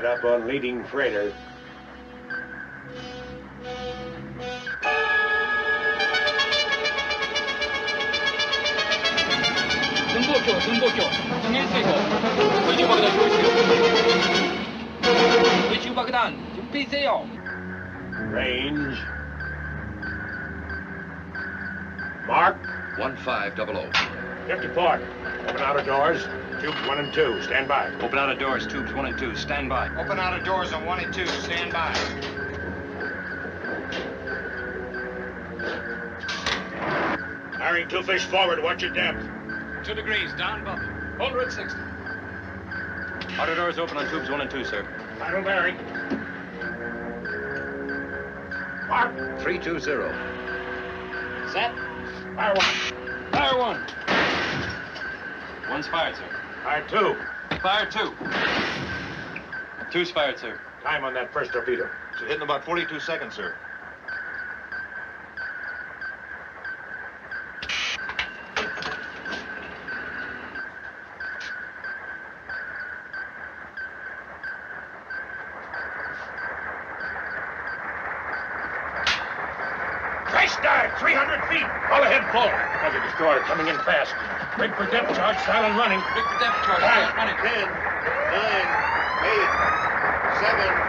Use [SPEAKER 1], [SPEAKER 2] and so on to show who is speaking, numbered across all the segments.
[SPEAKER 1] Up on leading freighter. Range. Mark.
[SPEAKER 2] 1500.
[SPEAKER 1] 50 port. Open outer doors. Tubes 1 and 2. Stand by.
[SPEAKER 2] Open outer doors, tubes 1 and 2. Stand by.
[SPEAKER 3] Open outer doors on 1 and 2. Stand by.
[SPEAKER 1] Firing 2 fish forward. Watch your depth.
[SPEAKER 3] 2 degrees, down bumping. Hold her at 60.
[SPEAKER 2] Outer doors open on tubes 1 and 2, sir.
[SPEAKER 1] Final bearing. Mark.
[SPEAKER 2] 320.
[SPEAKER 3] Set.
[SPEAKER 1] Fire 1.
[SPEAKER 3] Fire 1.
[SPEAKER 2] One's fired, sir.
[SPEAKER 1] Fire 2.
[SPEAKER 2] Fire 2. Two's fired, sir.
[SPEAKER 1] Time on that first torpedo.
[SPEAKER 3] Should hit in about 42 seconds, sir.
[SPEAKER 1] Trace dive, 300 feet. All ahead full. There's a destroyer coming in fast. Wait for depth charge, silent running.
[SPEAKER 3] Big for depth charge.
[SPEAKER 1] Five.
[SPEAKER 3] Running.
[SPEAKER 4] 10, 9, 8, 7,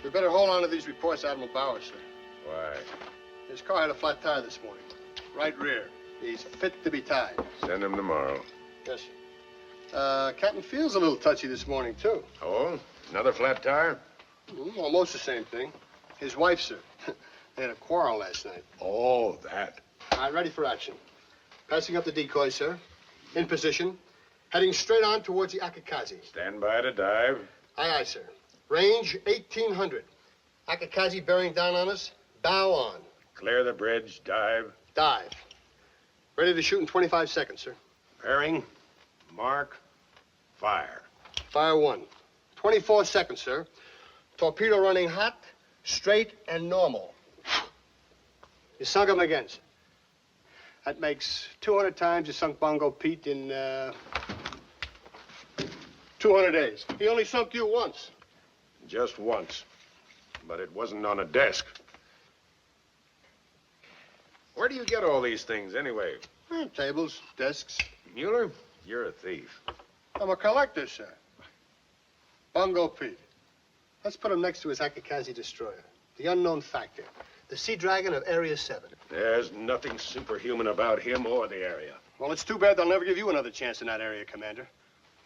[SPEAKER 5] We better hold on to these reports, Admiral Bauer, sir.
[SPEAKER 1] Why?
[SPEAKER 5] His car had a flat tire this morning. Right rear. He's fit to be tied.
[SPEAKER 1] Send him tomorrow.
[SPEAKER 5] Yes, sir. Captain Field's a little touchy this morning, too.
[SPEAKER 1] Oh? Another flat tire?
[SPEAKER 5] Almost the same thing. His wife, sir. They had a quarrel last night.
[SPEAKER 1] Oh, that.
[SPEAKER 5] All right, ready for action. Passing up the decoy, sir. In position. Heading straight on towards the Akakazi.
[SPEAKER 1] Stand by to dive.
[SPEAKER 5] Aye, aye, sir. Range 1,800. Akakazi bearing down on us. Bow on.
[SPEAKER 1] Clear the bridge, dive.
[SPEAKER 5] Dive. Ready to shoot in 25 seconds, sir.
[SPEAKER 1] Bearing, mark, fire.
[SPEAKER 5] Fire 1. 24 seconds, sir. Torpedo running hot, straight, and normal. You sunk him again, sir. That makes 200 times you sunk Bongo Pete in, 2 200 days. He only sunk you once.
[SPEAKER 1] Just once. But it wasn't on a desk. Where do you get all these things, anyway?
[SPEAKER 5] Tables, desks.
[SPEAKER 1] Mueller, you're a thief.
[SPEAKER 5] I'm a collector, sir. Bungo Pete. Let's put him next to his Akakazi destroyer. The unknown factor. The Sea Dragon of Area 7.
[SPEAKER 1] There's nothing superhuman about him or the area.
[SPEAKER 5] Well, it's too bad they'll never give you another chance in that area, Commander.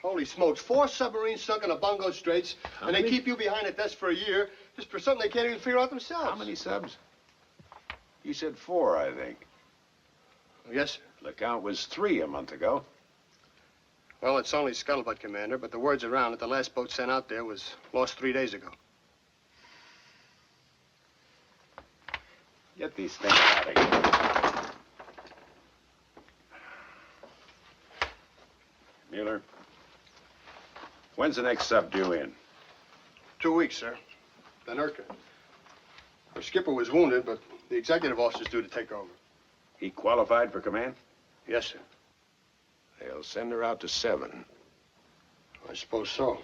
[SPEAKER 5] Holy smokes, 4 submarines sunk in the Bungo Straits, and they keep you behind a desk for a year just for something they can't even figure out themselves.
[SPEAKER 1] How many subs? You said 4, I think.
[SPEAKER 5] Yes, sir.
[SPEAKER 1] The count was 3 a month ago.
[SPEAKER 5] Well, it's only scuttlebutt, Commander, but the word's around that the last boat sent out there was lost 3 days ago.
[SPEAKER 1] Get these things out of here. Mueller, when's the next sub due in?
[SPEAKER 5] 2 weeks, sir. The Nurka. Our skipper was wounded, but the executive officer's due to take over.
[SPEAKER 1] He qualified for command?
[SPEAKER 5] Yes, sir.
[SPEAKER 1] They'll send her out to 7.
[SPEAKER 5] I suppose so.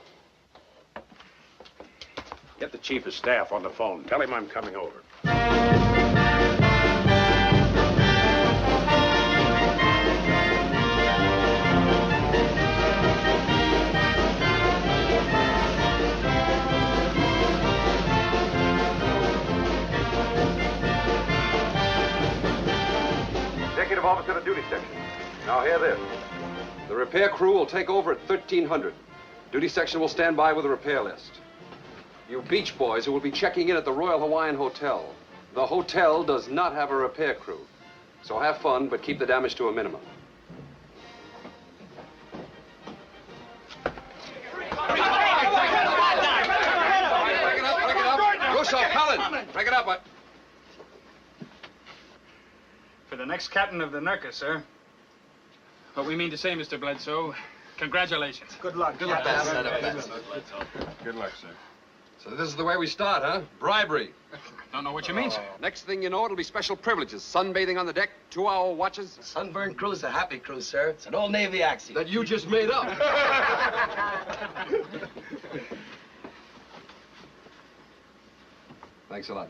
[SPEAKER 1] Get the chief of staff on the phone. Tell him I'm coming over.
[SPEAKER 2] Executive officer to duty section. Now hear this. The repair crew will take over at 1300. Duty section will stand by with a repair list. You beach boys who will be checking in at the Royal Hawaiian Hotel. The hotel does not have a repair crew. So have fun, but keep the damage to a minimum. Break it up. Russo, Cullen, break it up.
[SPEAKER 6] For the next captain of the Nurka, sir. What we mean to say, Mr. Bledsoe, congratulations.
[SPEAKER 5] Good luck.
[SPEAKER 2] Good luck, sir. So this is the way we start, huh? Bribery.
[SPEAKER 6] Don't know what you mean, sir.
[SPEAKER 2] Next thing you know, it'll be special privileges. Sunbathing on the deck, 2-hour watches.
[SPEAKER 7] Sunburn crew's a happy crew, sir. It's an old Navy axiom.
[SPEAKER 2] That you just made up. Thanks a lot.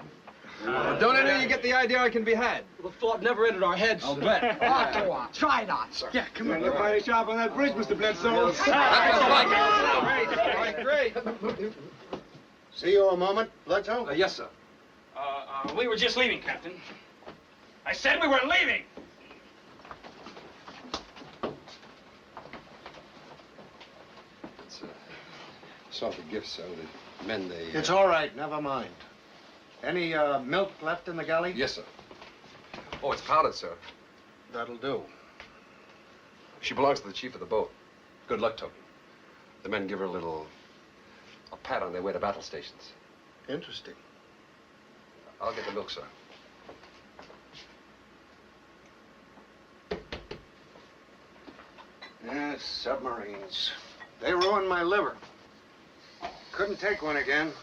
[SPEAKER 2] Don't I know you get the idea I can be had?
[SPEAKER 7] The thought never entered our heads.
[SPEAKER 2] I'll bet.
[SPEAKER 7] Oh, go on. Try not, sir.
[SPEAKER 6] Yeah, come on.
[SPEAKER 5] Look mighty sharp on that bridge, Mr. Bledsoe.
[SPEAKER 2] That was
[SPEAKER 7] Great.
[SPEAKER 5] See you a moment, Bledsoe?
[SPEAKER 2] yes, sir.
[SPEAKER 6] We were just leaving, Captain. I said we were leaving.
[SPEAKER 2] It's a sort of gift, sir. The men, they...
[SPEAKER 5] It's all right, never mind. Any milk left in the galley?
[SPEAKER 2] Yes, sir. Oh, it's powdered, sir.
[SPEAKER 5] That'll do.
[SPEAKER 2] She belongs to the chief of the boat. Good luck token. The men give her a pat on their way to battle stations.
[SPEAKER 5] Interesting.
[SPEAKER 2] I'll get the milk, sir.
[SPEAKER 5] Yes, submarines. They ruined my liver. Couldn't take one again.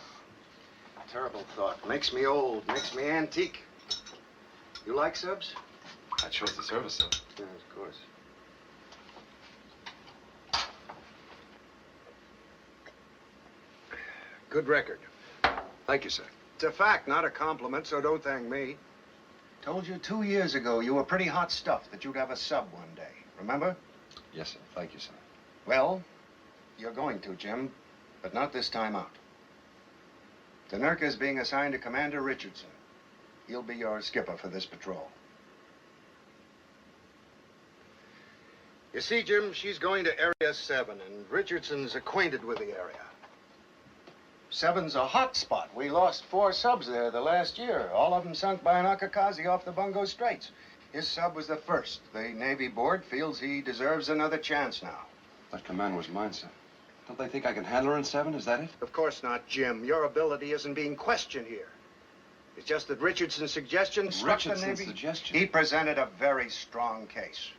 [SPEAKER 5] Terrible thought. Makes me old, makes me antique. You like subs?
[SPEAKER 2] I chose the service, sir.
[SPEAKER 5] Yeah, of course. Good record.
[SPEAKER 2] Thank you, sir.
[SPEAKER 5] It's a fact, not a compliment, so don't thank me. Told you 2 years ago you were pretty hot stuff, that you'd have a sub one day. Remember?
[SPEAKER 2] Yes, sir. Thank you, sir.
[SPEAKER 5] Well, you're going to, Jim, but not this time out. The Nurka is being assigned to Commander Richardson. He'll be your skipper for this patrol. You see, Jim, she's going to Area 7, and Richardson's acquainted with the area. 7's a hot spot. We lost 4 subs there the last year, all of them sunk by an Akakazi off the Bungo Straits. His sub was the first. The Navy board feels he deserves another chance now.
[SPEAKER 2] That command was mine, sir. Don't they think I can handle her in 7? Is that it?
[SPEAKER 5] Of course not, Jim. Your ability isn't being questioned here. It's just that Richardson's suggestion struck the
[SPEAKER 2] Richardson's
[SPEAKER 5] Navy.
[SPEAKER 2] suggestion?
[SPEAKER 5] He presented a very strong case.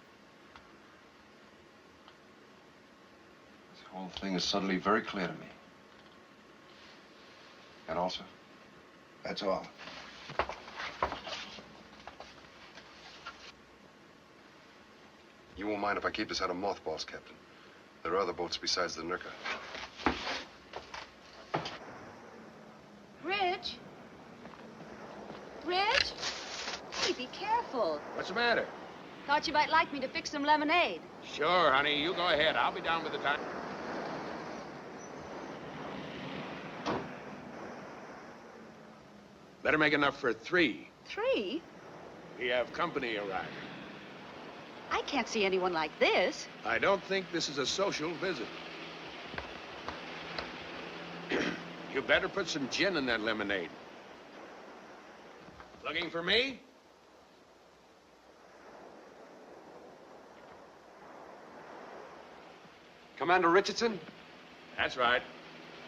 [SPEAKER 2] This whole thing is suddenly very clear to me. And also?
[SPEAKER 5] That's all.
[SPEAKER 2] You won't mind if I keep this out of mothballs, Captain. There are other boats besides the Nurka.
[SPEAKER 8] Hey, be careful.
[SPEAKER 1] What's the matter?
[SPEAKER 8] Thought you might like me to fix some lemonade.
[SPEAKER 1] Sure, honey. You go ahead. I'll be down with the time. Better make enough for 3.
[SPEAKER 8] 3?
[SPEAKER 1] We have company arriving.
[SPEAKER 8] I can't see anyone like this.
[SPEAKER 1] I don't think this is a social visit. You better put some gin in that lemonade. Looking for me?
[SPEAKER 2] Commander Richardson?
[SPEAKER 1] That's right.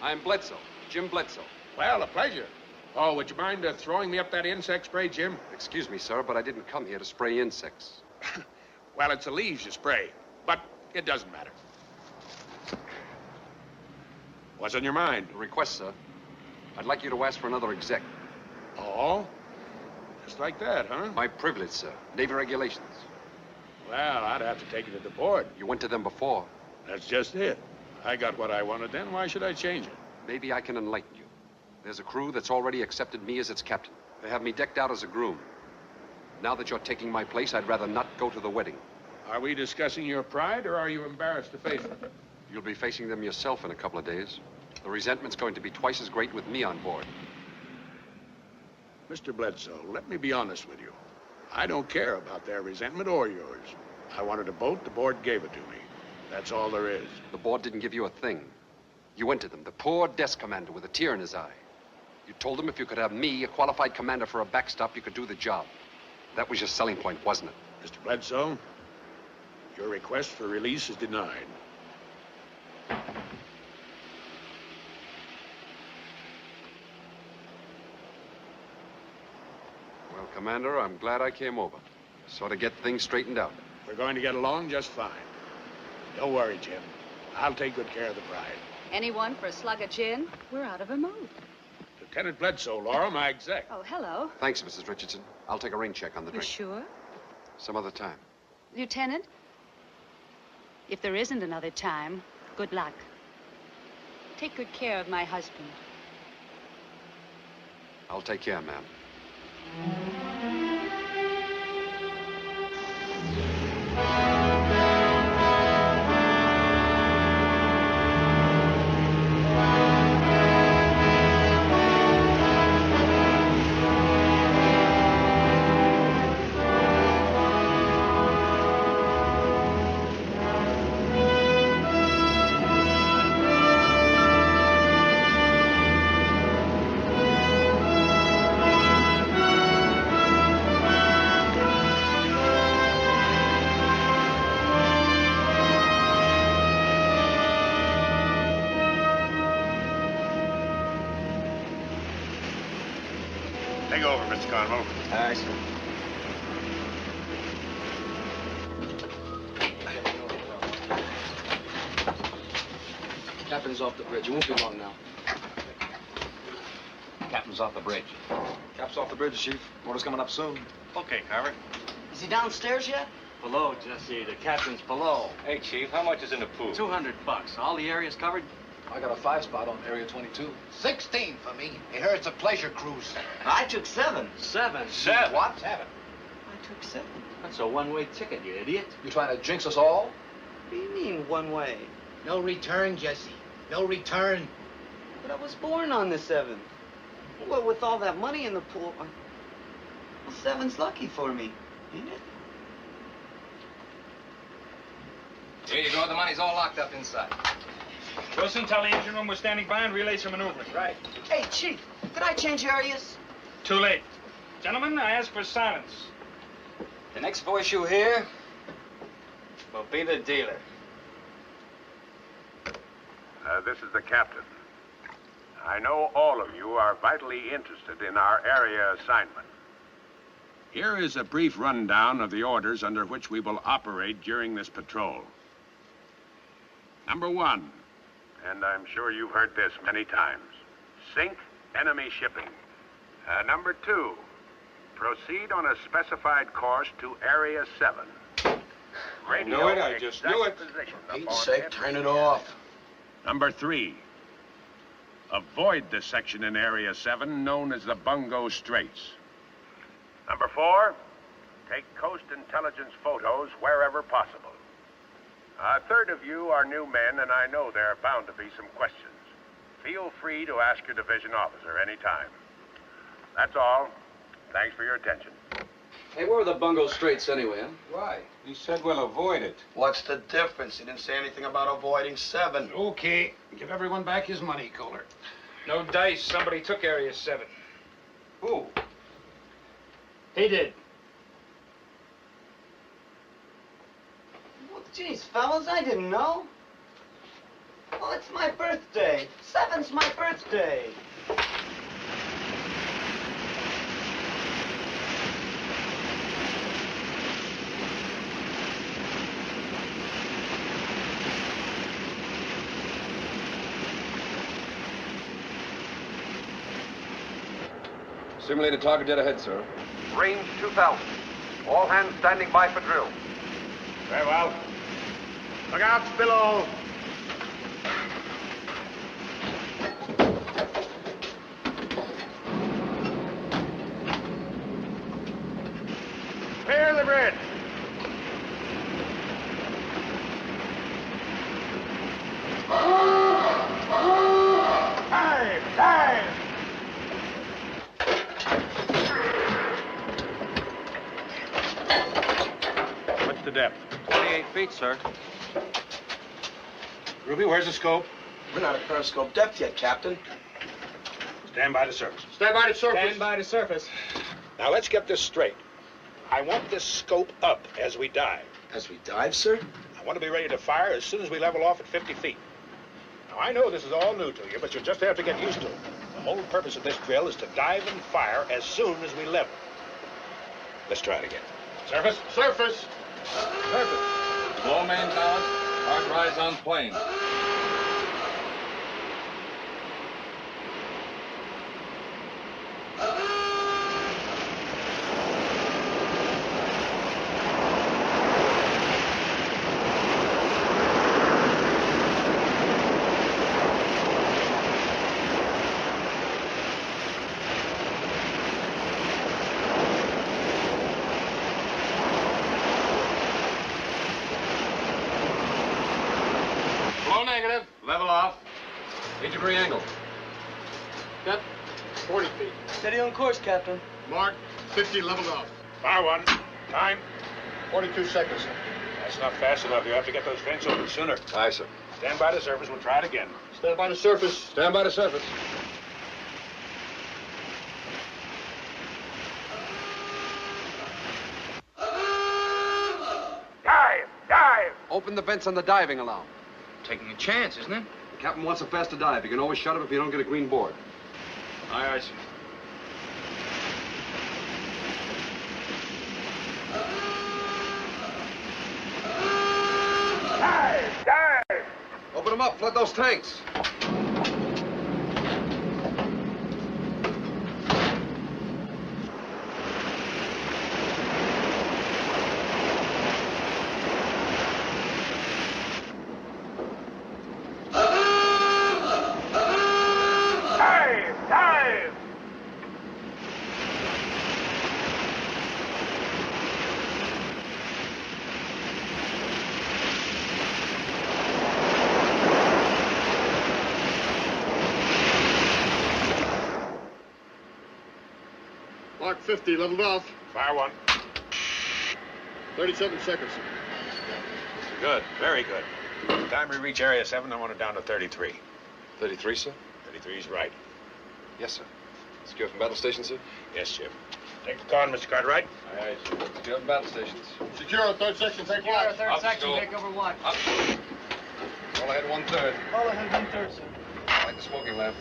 [SPEAKER 2] I'm Bledsoe, Jim Bledsoe.
[SPEAKER 1] Well, a pleasure. Oh, would you mind throwing me up that insect spray, Jim?
[SPEAKER 2] Excuse me, sir, but I didn't come here to spray insects.
[SPEAKER 1] Well, it's the leaves you spray, but it doesn't matter. What's on your mind?
[SPEAKER 2] A request, sir. I'd like you to ask for another exec.
[SPEAKER 1] Oh? Just like that, huh?
[SPEAKER 2] My privilege, sir. Navy regulations.
[SPEAKER 1] Well, I'd have to take it to the board.
[SPEAKER 2] You went to them before.
[SPEAKER 1] That's just it. I got what I wanted then. Why should I change it?
[SPEAKER 2] Maybe I can enlighten you. There's a crew that's already accepted me as its captain. They have me decked out as a groom. Now that you're taking my place, I'd rather not go to the wedding.
[SPEAKER 1] Are we discussing your pride, or are you embarrassed to face it?
[SPEAKER 2] You'll be facing them yourself in a couple of days. The resentment's going to be twice as great with me on board.
[SPEAKER 1] Mr. Bledsoe, let me be honest with you. I don't care about their resentment or yours. I wanted a boat, the board gave it to me. That's all there is.
[SPEAKER 2] The board didn't give you a thing. You went to them, the poor desk commander with a tear in his eye. You told them if you could have me, a qualified commander for a backstop, you could do the job. That was your selling point, wasn't it?
[SPEAKER 1] Mr. Bledsoe, your request for release is denied.
[SPEAKER 2] Well, Commander, I'm glad I came over. So to get things straightened out.
[SPEAKER 1] We're going to get along just fine. Don't worry, Jim. I'll take good care of the bride.
[SPEAKER 8] Anyone for a slug of gin? We're out of a mood.
[SPEAKER 1] Lieutenant Bledsoe, Laura, my exec.
[SPEAKER 8] Oh, hello.
[SPEAKER 2] Thanks, Mrs. Richardson. I'll take a rain check on the
[SPEAKER 8] You
[SPEAKER 2] drink.
[SPEAKER 8] sure?
[SPEAKER 2] Some other time.
[SPEAKER 8] Lieutenant, if there isn't another time, good luck. Take good care of my husband.
[SPEAKER 2] I'll take care, ma'am.
[SPEAKER 4] Take over, Mr. Conwell.
[SPEAKER 7] Aye, sir. Captain's off the bridge. It won't be long now.
[SPEAKER 3] Captain's off the bridge.
[SPEAKER 7] Cap's off the bridge, Chief. Order's coming up soon.
[SPEAKER 3] Okay, Carver.
[SPEAKER 9] Is he downstairs yet?
[SPEAKER 3] Below, Jesse. The captain's below.
[SPEAKER 4] Hey, Chief, how much is in the pool?
[SPEAKER 3] $200. All the areas covered?
[SPEAKER 7] I got a 5 spot on Area 22.
[SPEAKER 5] 16 for me. I heard it's a pleasure cruise.
[SPEAKER 9] I took 7.
[SPEAKER 3] 7.
[SPEAKER 5] What? 7.
[SPEAKER 9] I took 7.
[SPEAKER 3] That's a one-way ticket, you idiot.
[SPEAKER 7] You trying to jinx us all?
[SPEAKER 9] What do you mean, one way?
[SPEAKER 5] No return, Jesse. No return.
[SPEAKER 9] But I was born on the 7th. Well, with all that money in the pool, well, 7's lucky for me, ain't it?
[SPEAKER 3] Here you go. The money's all locked up inside.
[SPEAKER 6] Wilson, tell the engine room we're standing by and relay some maneuvering.
[SPEAKER 9] Right. Hey, Chief, could I change areas?
[SPEAKER 6] Too late. Gentlemen, I ask for silence.
[SPEAKER 3] The next voice you hear will be the dealer.
[SPEAKER 10] This is the captain. I know all of you are vitally interested in our area assignment.
[SPEAKER 1] Here is a brief rundown of the orders under which we will operate during this patrol. Number 1.
[SPEAKER 10] And I'm sure you've heard this many times. Sink enemy shipping. Number 2. Proceed on a specified course to Area 7. Radio
[SPEAKER 4] I just knew it.
[SPEAKER 10] position
[SPEAKER 5] Pete's
[SPEAKER 10] upon
[SPEAKER 5] sake,
[SPEAKER 10] every
[SPEAKER 5] turn it off.
[SPEAKER 1] Number 3. Avoid the section in Area 7 known as the Bungo Straits.
[SPEAKER 10] Number 4. take coast intelligence photos wherever possible. A third of you are new men, and I know there are bound to be some questions. Feel free to ask your division officer anytime. That's all. Thanks for your attention.
[SPEAKER 2] Hey, where are the Bungo Straits anyway, huh?
[SPEAKER 1] Why? He said we'll avoid it.
[SPEAKER 5] What's the difference? He didn't say anything about avoiding 7.
[SPEAKER 1] Okay. Give everyone back his money, Kohler.
[SPEAKER 6] No dice. Somebody took Area 7.
[SPEAKER 1] Who?
[SPEAKER 6] He did.
[SPEAKER 9] Well, geez, fellas, I didn't know. Well, it's my birthday. 7's my birthday.
[SPEAKER 2] Simulated target dead ahead, sir.
[SPEAKER 10] Range 2,000. All hands standing by for drill.
[SPEAKER 1] Very well. Look out below. Clear the bridge. Dive! Dive! What's the depth?
[SPEAKER 3] 28 feet, sir.
[SPEAKER 1] Ruby, where's the scope?
[SPEAKER 7] We're not at periscope depth yet, Captain.
[SPEAKER 1] Stand by the surface.
[SPEAKER 6] Stand by the surface.
[SPEAKER 1] Now, let's get this straight. I want this scope up as we dive.
[SPEAKER 7] As we dive, sir?
[SPEAKER 1] I want to be ready to fire as soon as we level off at 50 feet. Now, I know this is all new to you, but you'll just have to get used to it. The whole purpose of this drill is to dive and fire as soon as we level. Let's try it again. Surface. Surface. Surface.
[SPEAKER 2] Low main down. Hard rise on plane.
[SPEAKER 1] Negative.
[SPEAKER 2] Level off. 8-degree angle.
[SPEAKER 1] Got 40 feet.
[SPEAKER 9] Steady on course, Captain.
[SPEAKER 1] Mark, 50 leveled off. Fire one. Time, 42 seconds. That's not fast enough. You have to get those vents open sooner.
[SPEAKER 2] Aye, sir.
[SPEAKER 1] Stand by the surface. We'll try it again.
[SPEAKER 5] Stand by the surface.
[SPEAKER 2] Stand by the surface.
[SPEAKER 10] Dive! Dive!
[SPEAKER 2] Open the vents on the diving alarm.
[SPEAKER 6] Taking a chance, isn't it?
[SPEAKER 2] The captain wants a faster dive. You can always shut him if you don't get a green board.
[SPEAKER 6] Aye, aye, sir.
[SPEAKER 10] Dive! Dive!
[SPEAKER 2] Open them up. Flood those tanks.
[SPEAKER 10] Dive! Dive!
[SPEAKER 5] Mark 50, leveled off.
[SPEAKER 1] Fire one.
[SPEAKER 5] 37 seconds.
[SPEAKER 1] Good. Very good. By the time we reach Area 7, I want it down to 33.
[SPEAKER 2] 33, sir?
[SPEAKER 1] 33 is right.
[SPEAKER 2] Yes, sir. Secure from battle station, sir?
[SPEAKER 1] Yes, Jim. Take the con, Mr. Cartwright.
[SPEAKER 2] Aye, aye, sir. Secure from battle stations.
[SPEAKER 5] Secure, third section, take watch.
[SPEAKER 2] Up, go.
[SPEAKER 9] over watch.
[SPEAKER 2] Up. All ahead, 1/3.
[SPEAKER 9] All ahead, 1/3, sir.
[SPEAKER 2] Like the smoking lamp.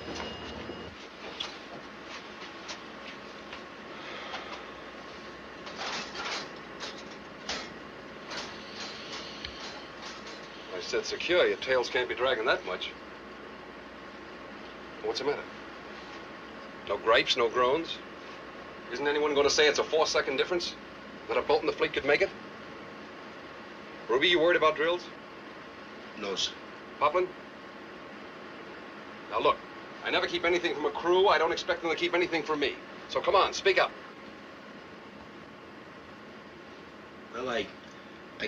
[SPEAKER 2] I said secure. Your tails can't be dragging that much. What's the matter? No gripes, no groans? Isn't anyone going to say it's a 4-second difference? That a boat in the fleet could make it? Ruby, you worried about drills?
[SPEAKER 5] No, sir.
[SPEAKER 2] Poplin? Now look, I never keep anything from a crew. I don't expect them to keep anything from me. So come on, speak up.
[SPEAKER 7] Well, I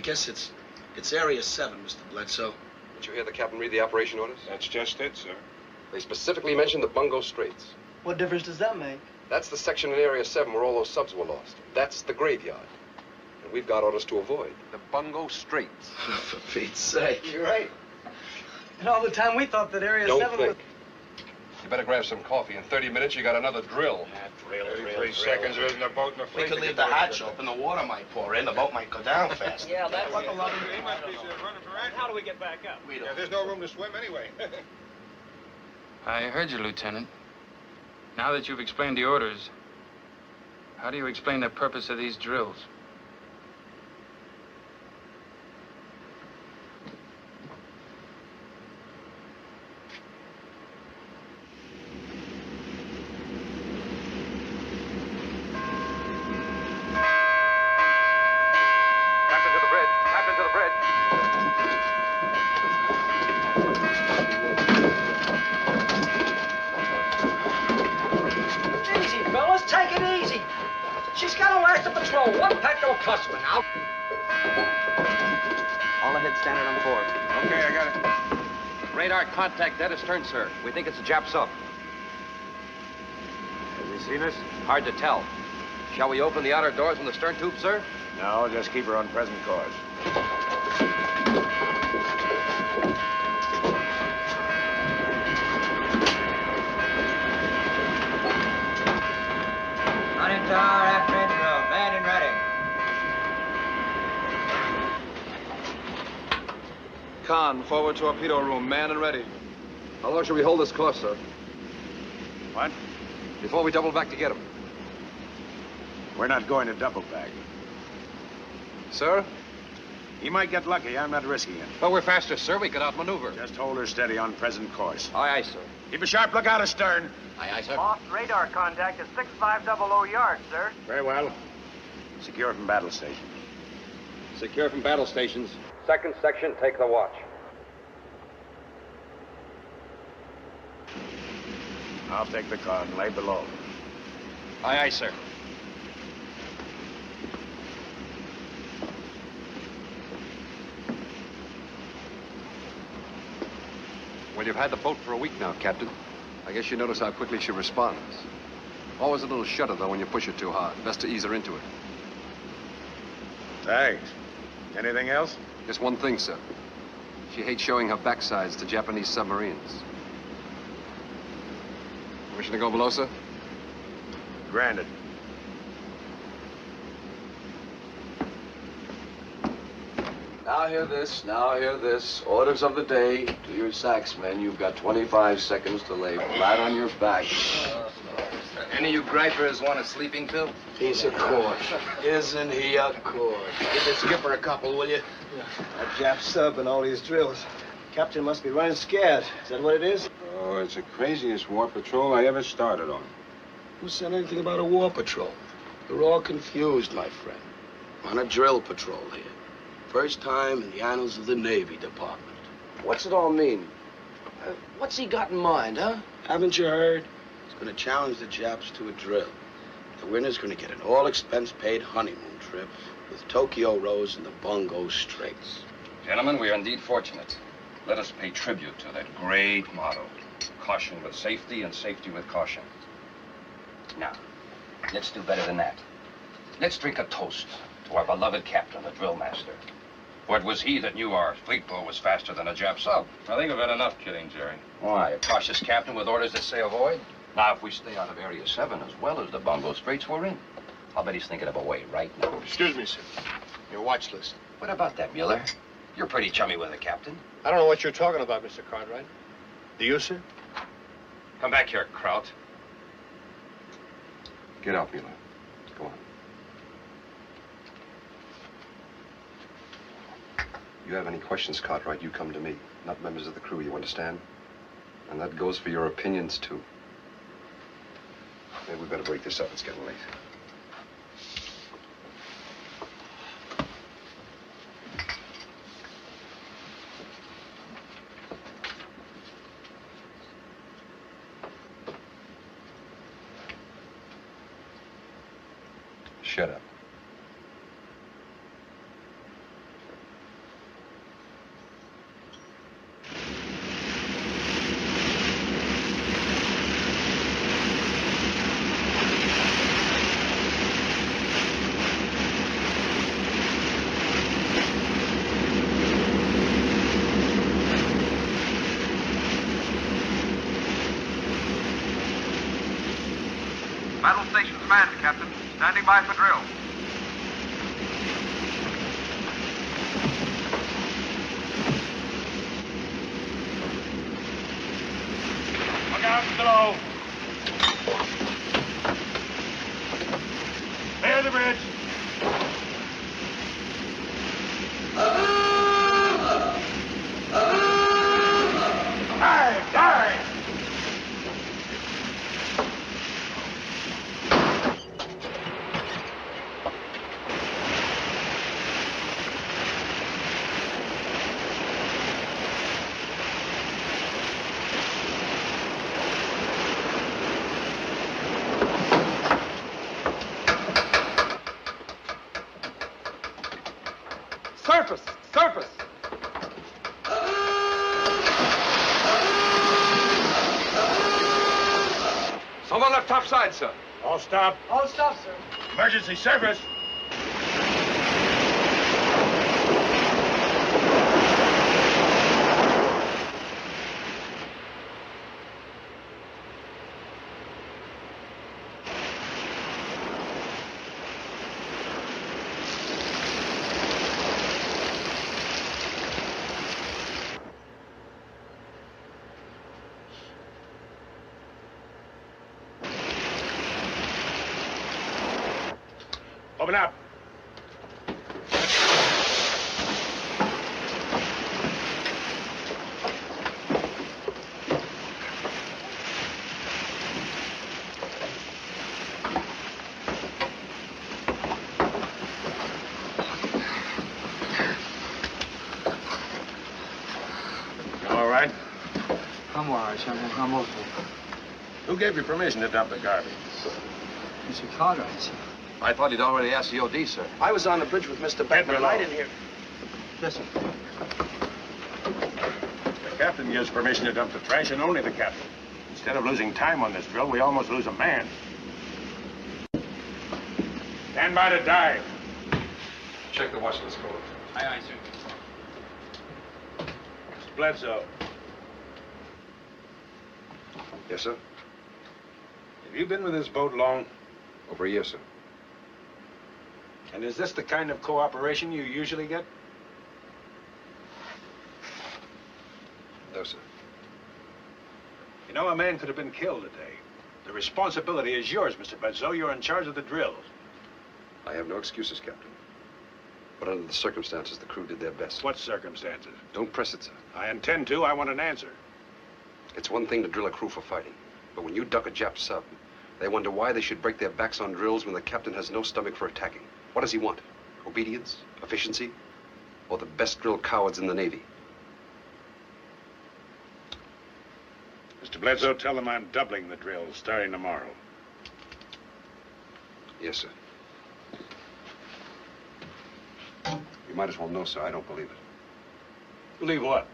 [SPEAKER 7] guess it's Area 7, Mr. Bledsoe.
[SPEAKER 2] Did you hear the captain read the operation orders?
[SPEAKER 4] That's just it, sir.
[SPEAKER 2] They specifically mentioned the Bungo Straits.
[SPEAKER 9] What difference does that make?
[SPEAKER 2] That's the section in Area 7 where all those subs were lost. That's the graveyard. And we've got orders to avoid the Bungo Straits.
[SPEAKER 7] For Pete's sake.
[SPEAKER 9] You're right. And all the time we thought that Area
[SPEAKER 2] Don't
[SPEAKER 9] 7
[SPEAKER 2] think.
[SPEAKER 9] was...
[SPEAKER 2] You better grab some coffee. In 30 minutes, you got another drill.
[SPEAKER 1] Drill.
[SPEAKER 4] 3 seconds, there isn't a boat in the
[SPEAKER 7] We
[SPEAKER 4] fleet.
[SPEAKER 7] could leave the hatch open, the water might pour in, the boat might go down fast.
[SPEAKER 9] Yeah, that's what the love of
[SPEAKER 4] He must be running for action.
[SPEAKER 6] How do we get back up?
[SPEAKER 7] We
[SPEAKER 4] Yeah,
[SPEAKER 7] don't.
[SPEAKER 4] there's no room to swim anyway.
[SPEAKER 6] I heard you, Lieutenant. Now that you've explained the orders, how do you explain the purpose of these drills?
[SPEAKER 2] Captain to the bridge. Captain to the bridge.
[SPEAKER 11] Easy, fellas. Take it easy. She's got to last the patrol. One pack don't cost her now.
[SPEAKER 9] All ahead, standard on 4.
[SPEAKER 4] Okay, I got it.
[SPEAKER 2] Radar contact dead astern, sir. We think it's a Jap sub.
[SPEAKER 10] Has he seen us?
[SPEAKER 2] Hard to tell. Shall we open the outer doors in the stern tube, sir?
[SPEAKER 10] No, just keep her on present course.
[SPEAKER 11] Running tower after engine room. Man and ready.
[SPEAKER 12] Con, forward torpedo room, man and ready.
[SPEAKER 2] How long shall we hold this course, sir?
[SPEAKER 10] What?
[SPEAKER 2] Before we double back to get him.
[SPEAKER 10] We're not going to double back.
[SPEAKER 2] Sir?
[SPEAKER 10] He might get lucky. I'm not risking it.
[SPEAKER 2] But we're faster, sir. We could outmaneuver.
[SPEAKER 10] Just hold her steady on present course.
[SPEAKER 2] Aye, aye, sir.
[SPEAKER 10] Keep a sharp lookout astern.
[SPEAKER 2] Aye, aye, sir.
[SPEAKER 11] Lost radar contact at 6500 yards, sir.
[SPEAKER 10] Very well. Secure from battle station.
[SPEAKER 2] Secure from battle stations. Second section, take the watch.
[SPEAKER 10] I'll take the car and lay below.
[SPEAKER 2] Aye, aye, sir. Well, you've had the boat for a week now, Captain. I guess you notice how quickly she responds. Always a little shudder, though, when you push it too hard. Best to ease her into it.
[SPEAKER 10] Thanks. Anything else?
[SPEAKER 2] Just one thing, sir. She hates showing her backsides to Japanese submarines. Permission to go below, sir?
[SPEAKER 10] Granted.
[SPEAKER 13] Now hear this, now hear this. Orders of the day to your saxmen. You've got 25 seconds to lay flat on your back.
[SPEAKER 3] Any of you gripers want a sleeping pill?
[SPEAKER 7] He's a course. Isn't he a course?
[SPEAKER 5] Give the skipper a couple, will you?
[SPEAKER 14] That Jap sub and all these drills. Captain must be running scared. Is that what it is?
[SPEAKER 4] Oh, it's the craziest war patrol I ever started on.
[SPEAKER 7] Who said anything about a war patrol? You're all confused, my friend. On a drill patrol here. First time in the annals of the Navy Department.
[SPEAKER 13] What's it all mean? What's he got in mind, huh?
[SPEAKER 7] Haven't you heard? He's going to challenge the Japs to a drill. The winner's going to get an all-expense-paid honeymoon trip with Tokyo Rose and the Bungo Straits.
[SPEAKER 3] Gentlemen, we are indeed fortunate. Let us pay tribute to that great motto. Caution with safety and safety with caution. Now, let's do better than that. Let's drink a toast to our beloved captain, the drill master. For it was he that knew our fleet boat was faster than a Jap sub.
[SPEAKER 4] I think I've had enough kidding, Jerry.
[SPEAKER 3] Why, a cautious captain with orders that say avoid? Now, if we stay out of Area 7 as well as the Bungo Straits we're in, I'll bet he's thinking of a way right now.
[SPEAKER 5] Excuse me, sir. Your watch list.
[SPEAKER 3] What about that, Mueller? You're pretty chummy with the captain.
[SPEAKER 5] I don't know what you're talking about, Mr. Cartwright. Do you, sir?
[SPEAKER 3] Come back here, Kraut.
[SPEAKER 2] Get out, Mueller. Go on. You have any questions, Cartwright, you come to me, not members of the crew, you understand? And that goes for your opinions, too. Maybe we better break this up. It's getting late. Shut up. Battle stations manned, Captain. Standing by for drill.
[SPEAKER 1] Look out below. Clear the bridge. Dive! Dive!
[SPEAKER 12] Surface! Surface!
[SPEAKER 2] On the left top side, sir.
[SPEAKER 1] All stop.
[SPEAKER 11] All stop, sir.
[SPEAKER 1] Emergency service. Open up. All right.
[SPEAKER 6] I'm all right, General. I'm okay.
[SPEAKER 1] Who gave you permission to dump the garbage?
[SPEAKER 6] Mr. Cartwright, sir.
[SPEAKER 2] I thought he'd already asked the OD, sir.
[SPEAKER 7] I was on the bridge with Mr. Beckman, and I didn't hear.
[SPEAKER 6] Listen.
[SPEAKER 1] The captain gives permission to dump the trash, and only the captain. Instead of losing time on this drill, we almost lose a man. Stand by to dive.
[SPEAKER 2] Check the watch list code.
[SPEAKER 6] Aye, aye, sir.
[SPEAKER 1] Bledsoe.
[SPEAKER 2] Yes, sir.
[SPEAKER 1] Have you been with this boat long?
[SPEAKER 2] Over a year, sir.
[SPEAKER 1] And is this the kind of cooperation you usually get?
[SPEAKER 2] No, sir.
[SPEAKER 1] You know, a man could have been killed today. The responsibility is yours, Mr. Bledsoe. You're in charge of the drills.
[SPEAKER 2] I have no excuses, Captain. But under the circumstances, the crew did their best.
[SPEAKER 1] What circumstances?
[SPEAKER 2] Don't press it, sir.
[SPEAKER 1] I intend to. I want an answer.
[SPEAKER 2] It's one thing to drill a crew for fighting. But when you duck a Jap sub, they wonder why they should break their backs on drills when the captain has no stomach for attacking. What does he want? Obedience? Efficiency? Or the best drilled cowards in the Navy?
[SPEAKER 1] Mr. Bledsoe, tell them I'm doubling the drills starting tomorrow.
[SPEAKER 2] Yes, sir. You might as well know, sir. I don't believe it.
[SPEAKER 1] Believe what?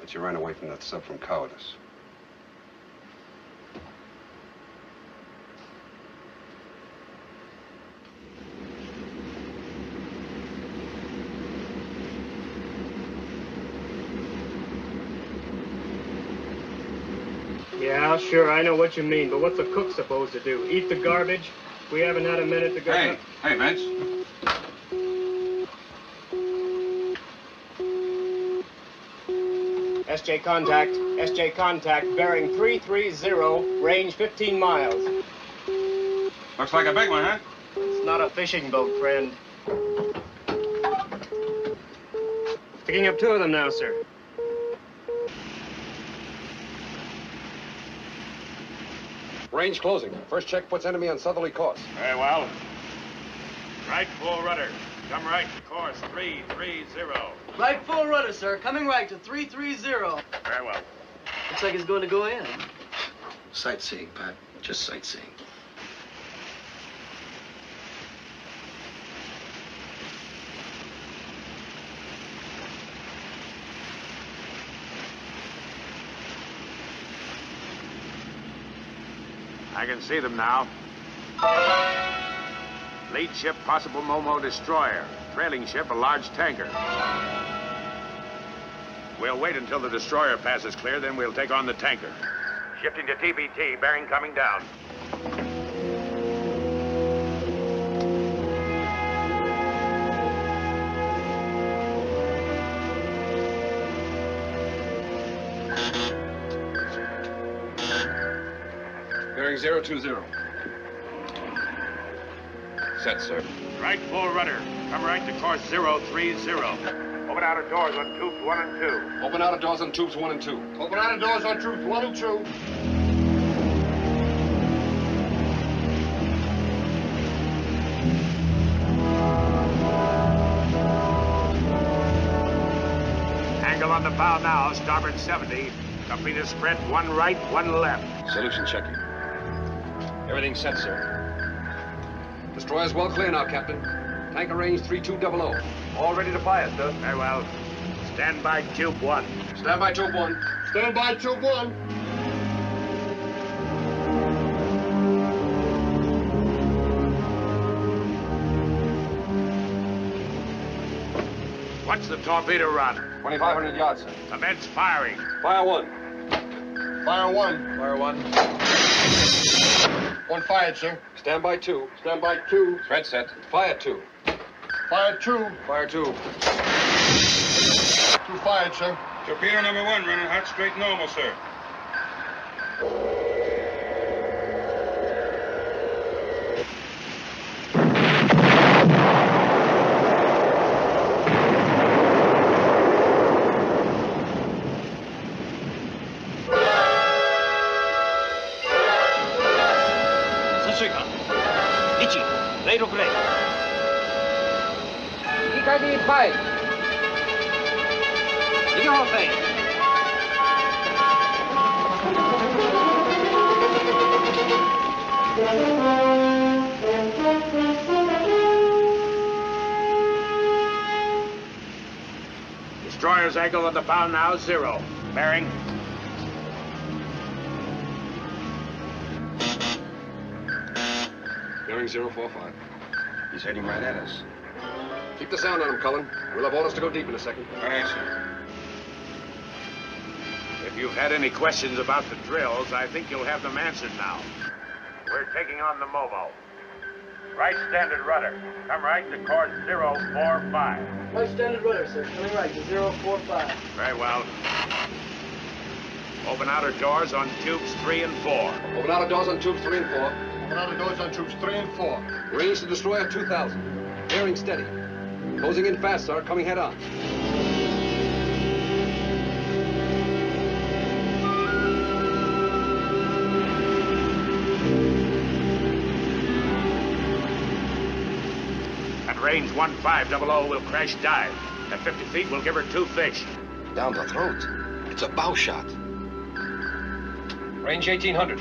[SPEAKER 2] That you ran away from that sub from cowardice.
[SPEAKER 15] Yeah, sure, I know what you mean, but what's a cook supposed to do? Eat the garbage? We haven't had a minute to go...
[SPEAKER 2] Hey, Vince.
[SPEAKER 15] SJ contact, bearing 330, range 15 miles.
[SPEAKER 2] Looks like a big one, huh?
[SPEAKER 15] It's not a fishing boat, friend. Picking up 2 of them now, sir.
[SPEAKER 2] Range closing. First check puts enemy on southerly course.
[SPEAKER 1] Very well. Right full rudder. Come right to course 330.
[SPEAKER 9] Right full rudder, sir. Coming right to 330.
[SPEAKER 1] Very well.
[SPEAKER 9] Looks like it's going to go in.
[SPEAKER 7] Sightseeing, Pat. Just sightseeing.
[SPEAKER 1] I can see them now. Lead ship, possible Momo destroyer. Trailing ship, a large tanker. We'll wait until the destroyer passes clear, then we'll take on the tanker. Shifting to TBT, bearing coming down.
[SPEAKER 2] Bearing 020. Set, sir.
[SPEAKER 10] Right full rudder. Come right to course 030. Open outer doors on tubes 1 and 2.
[SPEAKER 2] Open outer doors on tubes 1 and 2.
[SPEAKER 5] Open outer doors on tubes 1 and 2.
[SPEAKER 10] Angle on the bow now, starboard 70. Copy the spread 1 right, 1 left.
[SPEAKER 2] Solution checking. Everything's set, sir. Destroyer's well clear now, Captain. Tanker range 3200.
[SPEAKER 10] All ready to fire, sir. Very well. Stand by tube 1.
[SPEAKER 2] Stand by tube 1.
[SPEAKER 5] Stand by tube 1.
[SPEAKER 10] What's the torpedo run?
[SPEAKER 2] 2,500 yards, sir.
[SPEAKER 10] Commence firing.
[SPEAKER 2] Fire 1.
[SPEAKER 5] Fire 1.
[SPEAKER 2] Fire 1.
[SPEAKER 5] 1 fired, sir.
[SPEAKER 2] Stand by 2.
[SPEAKER 5] Stand by 2.
[SPEAKER 2] Thread set. Fire 2.
[SPEAKER 5] Fire 2.
[SPEAKER 2] Fire 2.
[SPEAKER 5] 2 fired, sir.
[SPEAKER 4] Torpedo number 1 running hot, straight, normal, sir.
[SPEAKER 10] Destroyer's angle on the bow now, 0. Bearing.
[SPEAKER 2] Bearing 045.
[SPEAKER 3] He's heading right at us.
[SPEAKER 2] Keep the sound on him, Cullen. We'll have orders to go deep in a second.
[SPEAKER 4] All right, sir.
[SPEAKER 10] If you've had any questions about the drills, I think you'll have them answered now. We're taking on the MOBO. Right standard rudder. Come right to course 045.
[SPEAKER 14] Right standard rudder, sir. Coming right to 045.
[SPEAKER 10] Very well. Open outer doors on tubes 3 and 4.
[SPEAKER 2] Open outer doors on tubes 3 and 4.
[SPEAKER 5] Open outer doors on tubes 3 and 4.
[SPEAKER 2] Range to destroyer 2,000. Bearing steady. Closing in fast, sir. Coming head on.
[SPEAKER 10] At range 1500, we'll crash dive. At 50 feet, we'll give her 2 fish.
[SPEAKER 3] Down the throat. It's a bow shot.
[SPEAKER 2] Range 1,800.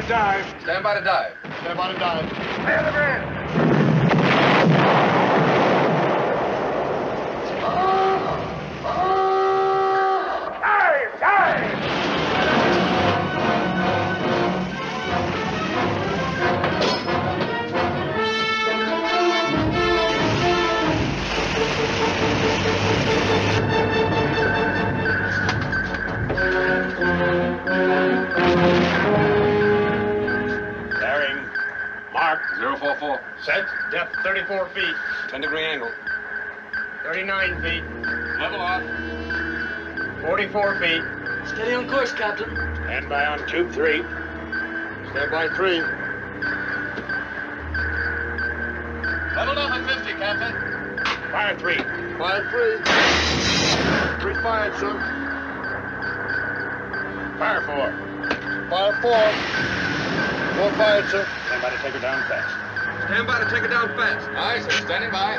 [SPEAKER 10] Dive.
[SPEAKER 2] Stand by to dive.
[SPEAKER 5] Stand by to dive.
[SPEAKER 10] Clear the grid. Dive! Dive! Mark.
[SPEAKER 2] 044.
[SPEAKER 10] Set. Depth 34 feet.
[SPEAKER 2] 10-degree angle.
[SPEAKER 10] 39 feet.
[SPEAKER 2] Level off.
[SPEAKER 10] 44 feet.
[SPEAKER 14] Steady on course, Captain.
[SPEAKER 10] Stand by on tube 3.
[SPEAKER 5] Stand by 3.
[SPEAKER 2] Level off at 50, Captain.
[SPEAKER 10] Fire 3.
[SPEAKER 5] Fire 3. 3 fired, sir.
[SPEAKER 10] Fire 4.
[SPEAKER 5] Fire 4. 4 fired, sir.
[SPEAKER 10] Stand by to take her down fast.
[SPEAKER 2] Stand by to take her down fast. Aye, sir. Standing by.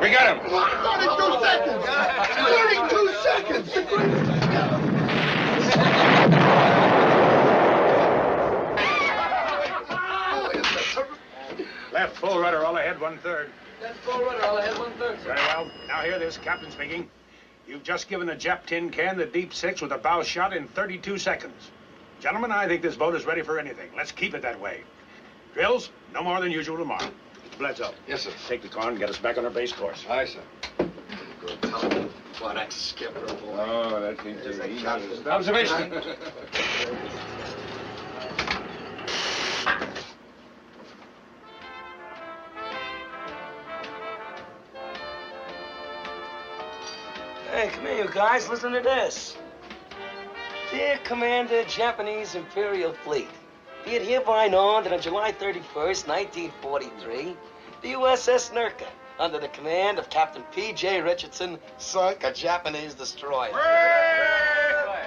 [SPEAKER 10] We got him.
[SPEAKER 5] 32 seconds. 32 seconds.
[SPEAKER 10] Left full rudder, all ahead 1/3.
[SPEAKER 13] That's full rudder. I'll ahead 1/3.
[SPEAKER 1] Very well. Now hear this, Captain speaking. You've just given a Jap tin can the deep six with a bow shot in 32 seconds. Gentlemen, I think this boat is ready for anything. Let's keep it that way. Drills, no more than usual tomorrow. Bledsoe.
[SPEAKER 2] Yes, sir.
[SPEAKER 1] Take the car and get us back on our base course.
[SPEAKER 2] Aye, sir.
[SPEAKER 7] Good. What a skipper, boy.
[SPEAKER 4] Oh, that means
[SPEAKER 1] Observation.
[SPEAKER 11] Hey, come here, you guys. Listen to this. Dear Commander, Japanese Imperial Fleet, be it hereby known that on July 31st, 1943, the USS Nerka, under the command of Captain P.J. Richardson, sunk a Japanese destroyer.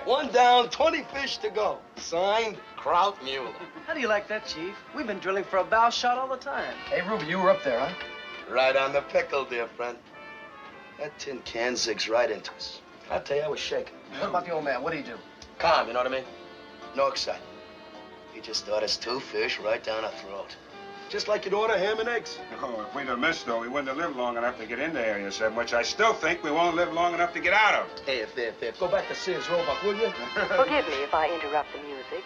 [SPEAKER 11] One down, 20 fish to go. Signed, Kraut Mueller.
[SPEAKER 9] How do you like that, Chief? We've been drilling for a bow shot all the time.
[SPEAKER 7] Hey, Ruby, you were up there, huh? Right on the pickle, dear friend. That tin can zigs right into us. I tell you, I was shaking.
[SPEAKER 9] What about the old man? What do you do?
[SPEAKER 7] Calm, you know what I mean? No excitement. He just thought us 2 fish right down our throat.
[SPEAKER 5] Just like you'd order ham and eggs.
[SPEAKER 4] Oh, if we'd have missed, though, we wouldn't have lived long enough to get into Area 7, which I still think we won't live long enough to get out of.
[SPEAKER 5] Hey, if. Go back to Sears Roebuck, will you?
[SPEAKER 16] Forgive me if I interrupt the music.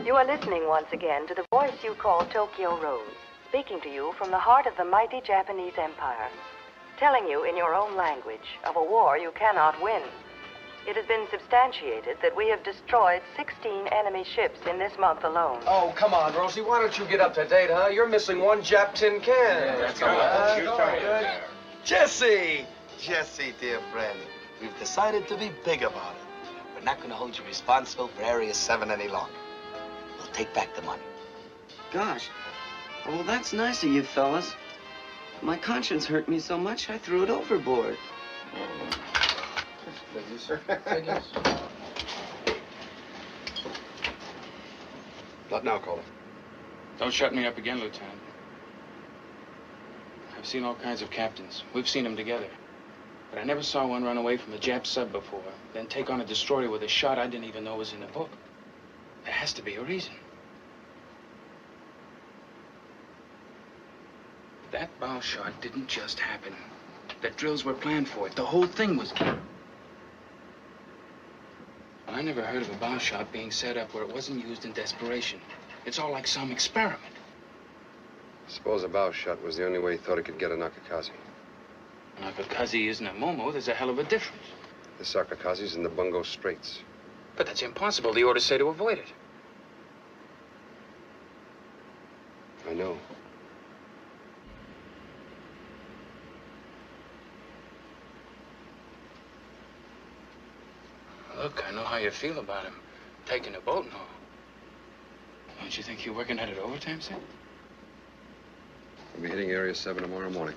[SPEAKER 16] You are listening once again to the voice you call Tokyo Rose, speaking to you from the heart of the mighty Japanese Empire, telling you in your own language of a war you cannot win. It has been substantiated that we have destroyed 16 enemy ships in this month alone.
[SPEAKER 12] Oh, come on, Rosie. Why don't you get up to date, huh? You're missing one Jap tin can.
[SPEAKER 7] Jesse, dear friend, we've decided to be big about it. We're not going to hold you responsible for Area 7 any longer. We'll take back the money.
[SPEAKER 9] Gosh. Well, that's nice of you fellas. My conscience hurt me so much, I threw it overboard.
[SPEAKER 2] Thank you, sir. Not now, Calder.
[SPEAKER 6] Don't shut me up again, Lieutenant. I've seen all kinds of captains. We've seen them together. But I never saw one run away from a Jap sub before, then take on a destroyer with a shot I didn't even know was in the book. There has to be a reason. That bow shot didn't just happen. The drills were planned for it. The whole thing was... I never heard of a bow shot being set up where it wasn't used in desperation. It's all like some experiment.
[SPEAKER 2] Suppose a bow shot was the only way he thought he could get a Nakakaze.
[SPEAKER 6] Nakakaze isn't a Momo. There's a hell of a difference.
[SPEAKER 2] The Sakakaze's in the Bungo Straits.
[SPEAKER 6] But that's impossible. The orders say to avoid it.
[SPEAKER 2] I know.
[SPEAKER 6] Look, I know how you feel about him. Taking a boat and all. Don't you think you're working at it overtime, sir?
[SPEAKER 2] We'll be hitting Area 7 tomorrow morning.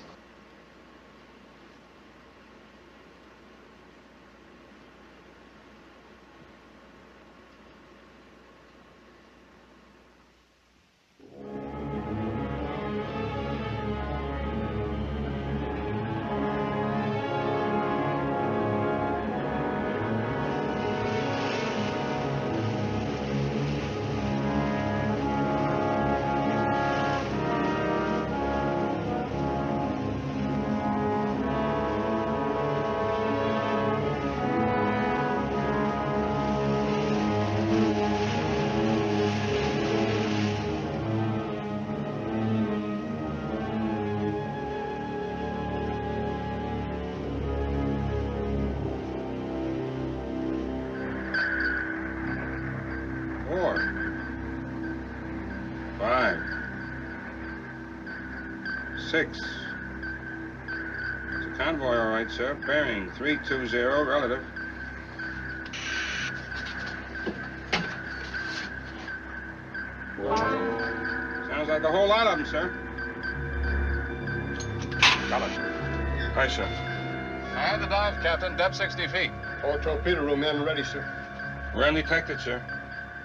[SPEAKER 4] Six. It's a convoy, all right, sir. Bearing 320, relative. Sounds like a whole lot of them, sir.
[SPEAKER 1] Collins.
[SPEAKER 4] Aye, sir.
[SPEAKER 17] I had the dive, Captain. Depth 60 feet.
[SPEAKER 5] All torpedo room men ready, sir.
[SPEAKER 4] We're undetected, sir.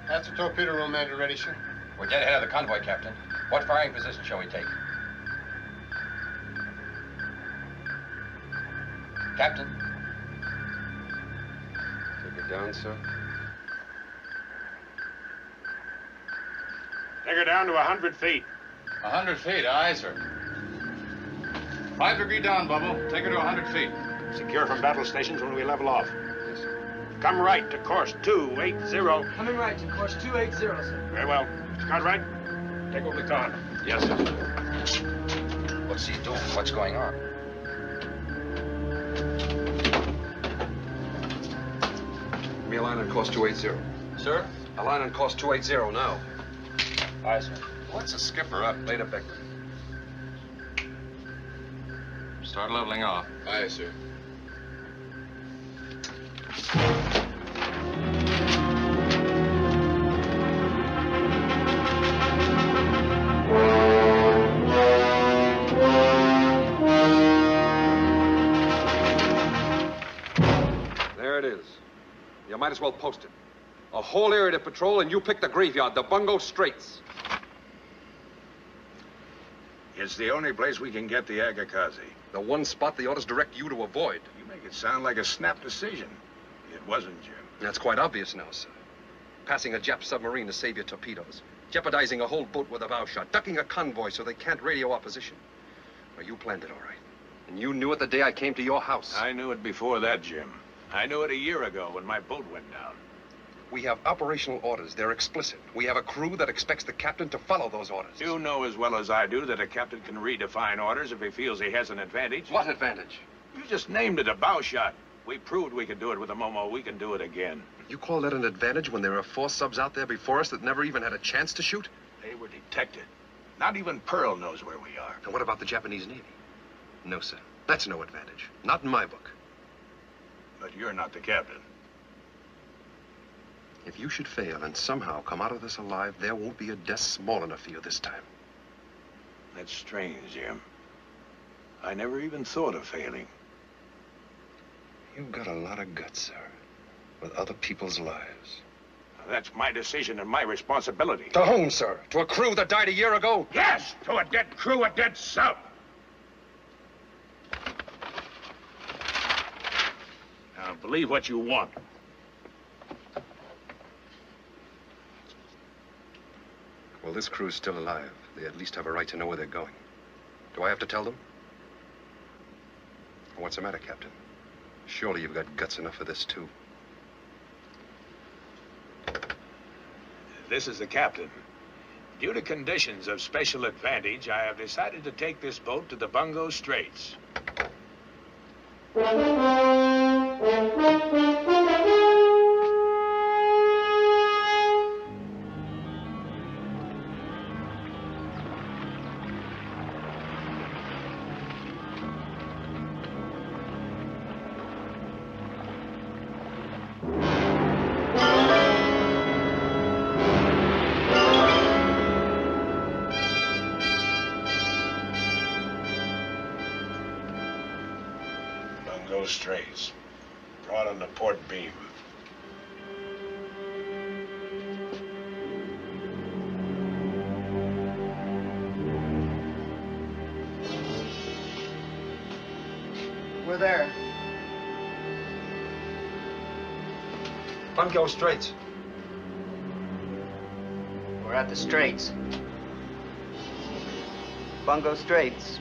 [SPEAKER 5] That's the torpedo room man ready, sir.
[SPEAKER 3] We're dead ahead of the convoy, Captain. What firing position shall we take? Captain?
[SPEAKER 2] Take it down, sir.
[SPEAKER 1] Take her down to 100 feet.
[SPEAKER 17] 100 feet, aye, sir. 5-degree down, Bubble. Take her to 100 feet.
[SPEAKER 1] Secure from battle stations when we level off. Come right to course 280.
[SPEAKER 14] Coming right to course 280, sir.
[SPEAKER 1] Very well. Mr. Cartwright, take over the con.
[SPEAKER 3] Yes, sir. What's he doing? What's going on?
[SPEAKER 2] Give me a line on course 280.
[SPEAKER 3] Sir?
[SPEAKER 2] A line on course 280 now.
[SPEAKER 3] Aye, sir.
[SPEAKER 17] What's the skipper up?
[SPEAKER 2] Later, Beckman.
[SPEAKER 17] Start leveling off.
[SPEAKER 2] Aye, sir. There it is. You might as well post it. A whole area to patrol, and you pick the graveyard, the Bungo Straits.
[SPEAKER 10] It's the only place we can get the Agakazi.
[SPEAKER 2] The one spot the orders direct you to avoid.
[SPEAKER 10] You make it sound like a snap decision. It wasn't, Jim.
[SPEAKER 2] That's quite obvious now, sir. Passing a Jap submarine to save your torpedoes. Jeopardizing a whole boat with a bow shot. Ducking a convoy so they can't radio opposition. Well, you planned it all right. And you knew it the day I came to your house.
[SPEAKER 10] I knew it before that, Jim. I knew it a year ago when my boat went down.
[SPEAKER 2] We have operational orders. They're explicit. We have a crew that expects the captain to follow those orders.
[SPEAKER 10] You know as well as I do that a captain can redefine orders if he feels he has an advantage.
[SPEAKER 2] What advantage?
[SPEAKER 10] You just named it, a bow shot. We proved we could do it with a Momo. We can do it again.
[SPEAKER 2] You call that an advantage when there are 4 subs out there before us that never even had a chance to shoot?
[SPEAKER 10] They were detected. Not even Pearl knows where we are.
[SPEAKER 2] And what about the Japanese Navy? No, sir. That's no advantage. Not in my book.
[SPEAKER 10] But you're not the captain.
[SPEAKER 2] If you should fail and somehow come out of this alive, there won't be a death small enough for you this time.
[SPEAKER 10] That's strange, Jim. I never even thought of failing.
[SPEAKER 2] You've got a lot of guts, sir, with other people's lives.
[SPEAKER 10] That's my decision and my responsibility.
[SPEAKER 2] To whom, sir? To a crew that died a year ago?
[SPEAKER 10] Yes, to a dead crew, a dead sub. Now, believe what you want.
[SPEAKER 2] Well, this crew's still alive. They at least have a right to know where they're going. Do I have to tell them? What's the matter, Captain? Surely you've got guts enough for this, too.
[SPEAKER 10] This is the captain. Due to conditions of special advantage, I have decided to take this boat to the Bungo Straits. Straits. Brought on the port beam.
[SPEAKER 9] We're there.
[SPEAKER 2] Bungo Straits.
[SPEAKER 9] We're at the Straits. Bungo Straits.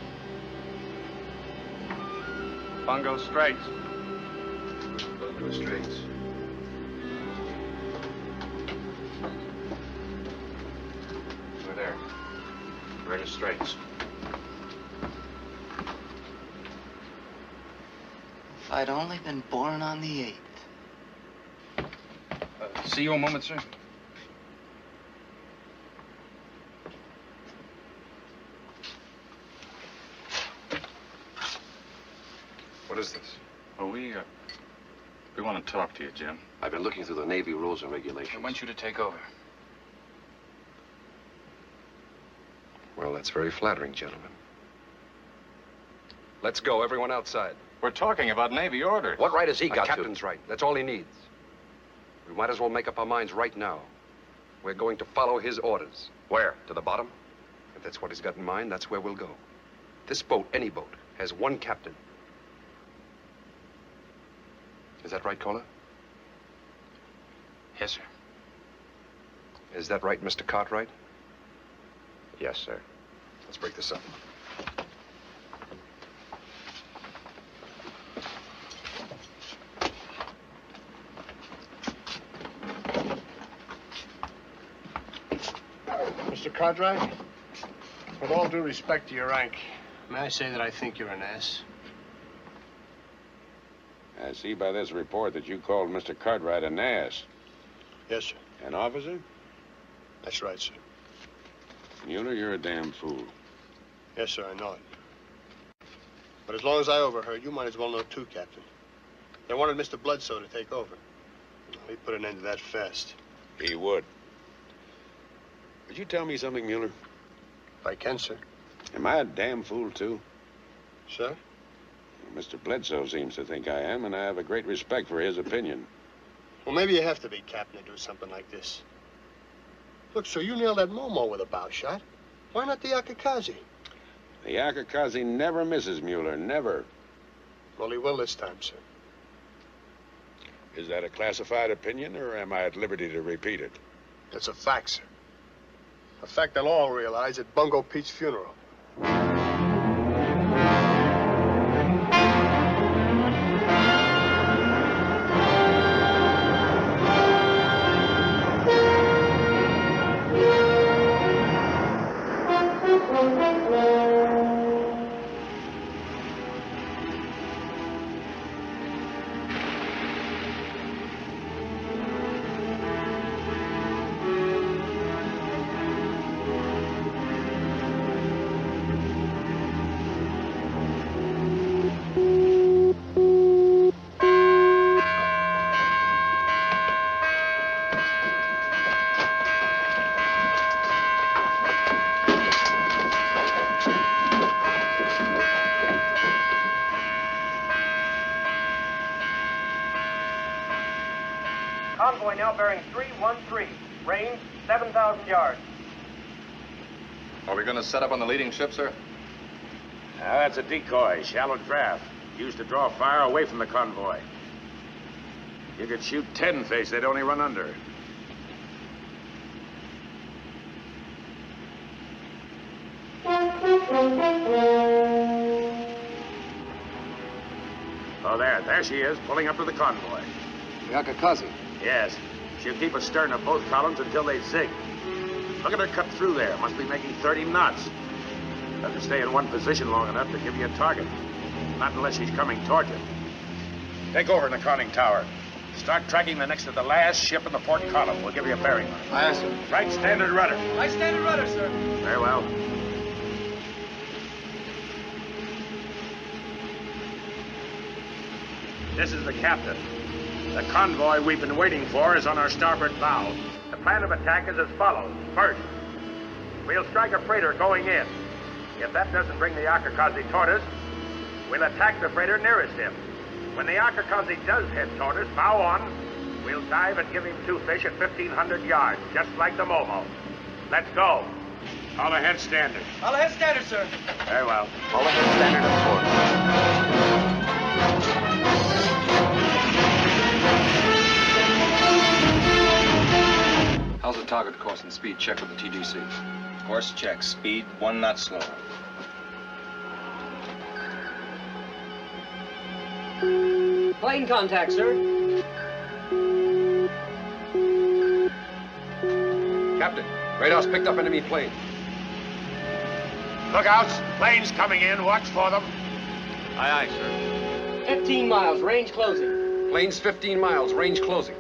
[SPEAKER 17] Bungo Straits.
[SPEAKER 2] Bungo Straits.
[SPEAKER 17] We're there. We're in the Straits.
[SPEAKER 9] If I'd only been born on the 8th.
[SPEAKER 6] See you a moment, sir.
[SPEAKER 2] What is this?
[SPEAKER 17] Well, we want to talk to you, Jim.
[SPEAKER 3] I've been looking through the Navy rules and regulations.
[SPEAKER 6] I want you to take over.
[SPEAKER 2] Well, that's very flattering, gentlemen. Let's go, everyone outside.
[SPEAKER 17] We're talking about Navy orders.
[SPEAKER 3] What right has he got to?
[SPEAKER 2] The captain's right. That's all he needs. We might as well make up our minds right now. We're going to follow his orders.
[SPEAKER 3] Where? To the bottom?
[SPEAKER 2] If that's what he's got in mind, that's where we'll go. This boat, any boat, has one captain. Is that right, Caller?
[SPEAKER 6] Yes, sir.
[SPEAKER 2] Is that right, Mr. Cartwright?
[SPEAKER 3] Yes, sir.
[SPEAKER 2] Let's break this up.
[SPEAKER 14] Cartwright, with all due respect to your rank, may I say that I think you're an ass?
[SPEAKER 10] I see by this report that you called Mr. Cartwright an ass.
[SPEAKER 14] Yes, sir.
[SPEAKER 10] An officer?
[SPEAKER 14] That's right, sir.
[SPEAKER 10] Mueller, you're a damn fool.
[SPEAKER 14] Yes, sir, I know it. But as long as I overheard, you might as well know too, Captain. They wanted Mr. Bledsoe to take over. He put an end to that fast.
[SPEAKER 10] He would. Would you tell me something, Mueller?
[SPEAKER 14] If I can, sir.
[SPEAKER 10] Am I a damn fool, too?
[SPEAKER 14] Sir?
[SPEAKER 10] Mr. Bledsoe seems to think I am, and I have a great respect for his opinion.
[SPEAKER 14] Well, maybe you have to be, Captain, to do something like this. Look, sir, you nailed that Momo with a bow shot. Why not the Akakazi?
[SPEAKER 10] The Akakazi never misses, Mueller, never.
[SPEAKER 14] Well, he will this time, sir.
[SPEAKER 10] Is that a classified opinion, or am I at liberty to repeat it?
[SPEAKER 14] It's a fact, sir. A fact they'll all realize at Bungo Pete's funeral.
[SPEAKER 18] Convoy now bearing 313. Range 7,000 yards.
[SPEAKER 17] Are we going to set up on the leading ship, sir?
[SPEAKER 10] That's a decoy, shallow draft. Used to draw fire away from the convoy. You could shoot 10 face, they'd only run under. Oh, there she is, pulling up to the convoy.
[SPEAKER 2] The Akakazi.
[SPEAKER 10] Yes. She'll keep astern of both columns until they zig. Look at her cut through there. Must be making 30 knots. Doesn't stay in one position long enough to give you a target. Not unless she's coming toward you. Take over in the conning tower. Start tracking the next to the last ship in the port column. We'll give you a bearing on it.
[SPEAKER 2] Aye, sir.
[SPEAKER 10] Right standard rudder.
[SPEAKER 18] Right standard rudder, sir.
[SPEAKER 10] Very well. This is the captain. The convoy we've been waiting for is on our starboard bow. The plan of attack is as follows. First, we'll strike a freighter going in. If that doesn't bring the Akakazi toward us, we'll attack the freighter nearest him. When the Akakazi does head toward us, bow on, we'll dive and give him two fish at 1,500 yards, just like the Momo. Let's go. All ahead standard.
[SPEAKER 18] All ahead standard, sir.
[SPEAKER 10] Very well.
[SPEAKER 2] All ahead standard of port. How's the target course and speed check with the TGC?
[SPEAKER 3] Course check. Speed 1 knot slower.
[SPEAKER 18] Plane contact, sir.
[SPEAKER 2] Captain, radar's picked up enemy plane.
[SPEAKER 10] Lookouts. Planes coming in. Watch for them.
[SPEAKER 2] Aye, aye, sir.
[SPEAKER 18] 15 miles, range closing.
[SPEAKER 2] Plane's 15 miles, range closing.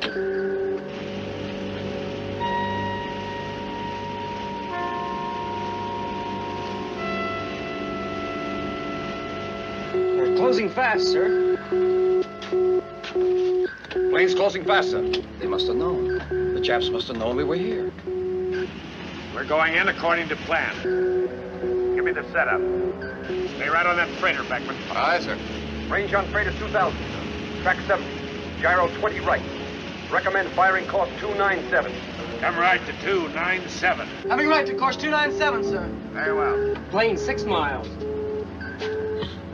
[SPEAKER 18] They're closing fast, sir.
[SPEAKER 2] Plane's closing fast, sir.
[SPEAKER 13] They must have known. The Japs must have known we were here.
[SPEAKER 10] We're going in according to plan. Give me the setup. Stay right on that freighter, Beckman.
[SPEAKER 2] Aye, sir.
[SPEAKER 18] Range on freighter 2,000. Track 70. Gyro 20 right. Recommend firing course 297.
[SPEAKER 10] Come right to 297.
[SPEAKER 18] Having right to course 297, sir.
[SPEAKER 10] Very well.
[SPEAKER 18] Plane 6 miles.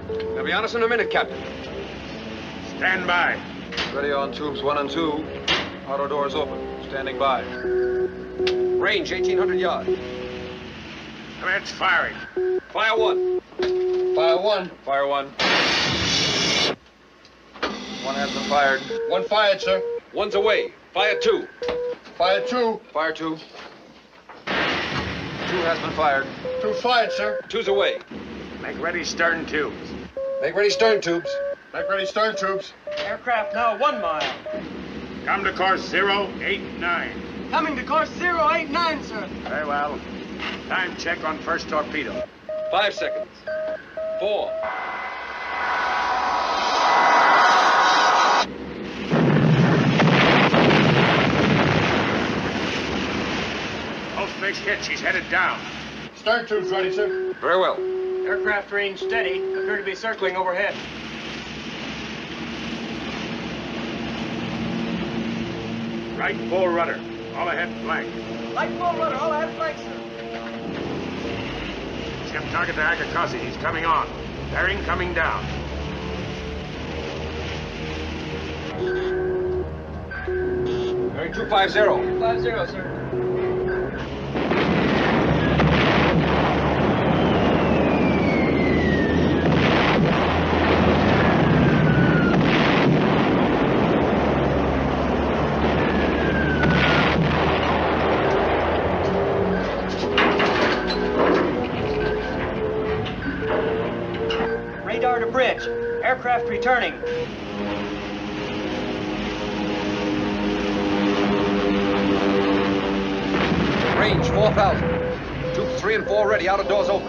[SPEAKER 2] They'll be on us in a minute, Captain.
[SPEAKER 10] Stand by.
[SPEAKER 2] Ready on tubes 1 and 2. Auto doors open. Standing by. Range 1,800 yards.
[SPEAKER 10] Commence firing.
[SPEAKER 2] Fire 1. Fire 1. Fire 1. One has been fired. One fired, sir. One's away. Fire 2. Fire 2. Fire 2. 2 Two has been fired.
[SPEAKER 14] Two fired, sir.
[SPEAKER 2] Two's away.
[SPEAKER 10] Make ready stern tubes.
[SPEAKER 2] Make ready stern tubes.
[SPEAKER 14] Make ready stern tubes.
[SPEAKER 15] Aircraft now 1 mile.
[SPEAKER 10] Come to course 089.
[SPEAKER 15] Coming to course 089, sir.
[SPEAKER 10] Very well. Time check on first torpedo.
[SPEAKER 2] 5 seconds. 4.
[SPEAKER 10] Big hit. She's headed down.
[SPEAKER 14] Stern tubes ready, sir.
[SPEAKER 2] Very well.
[SPEAKER 15] Aircraft range steady. Appear to be circling overhead.
[SPEAKER 10] Right full rudder. All ahead flank.
[SPEAKER 15] Right full rudder. All ahead flank, sir.
[SPEAKER 10] Ship target to Akakasi. He's coming on. Bearing coming down.
[SPEAKER 2] Bearing 250.
[SPEAKER 15] 250, sir. Radar to bridge. Aircraft returning.
[SPEAKER 2] Range 4,000. Tubes 3 and 4 ready. Outer doors open.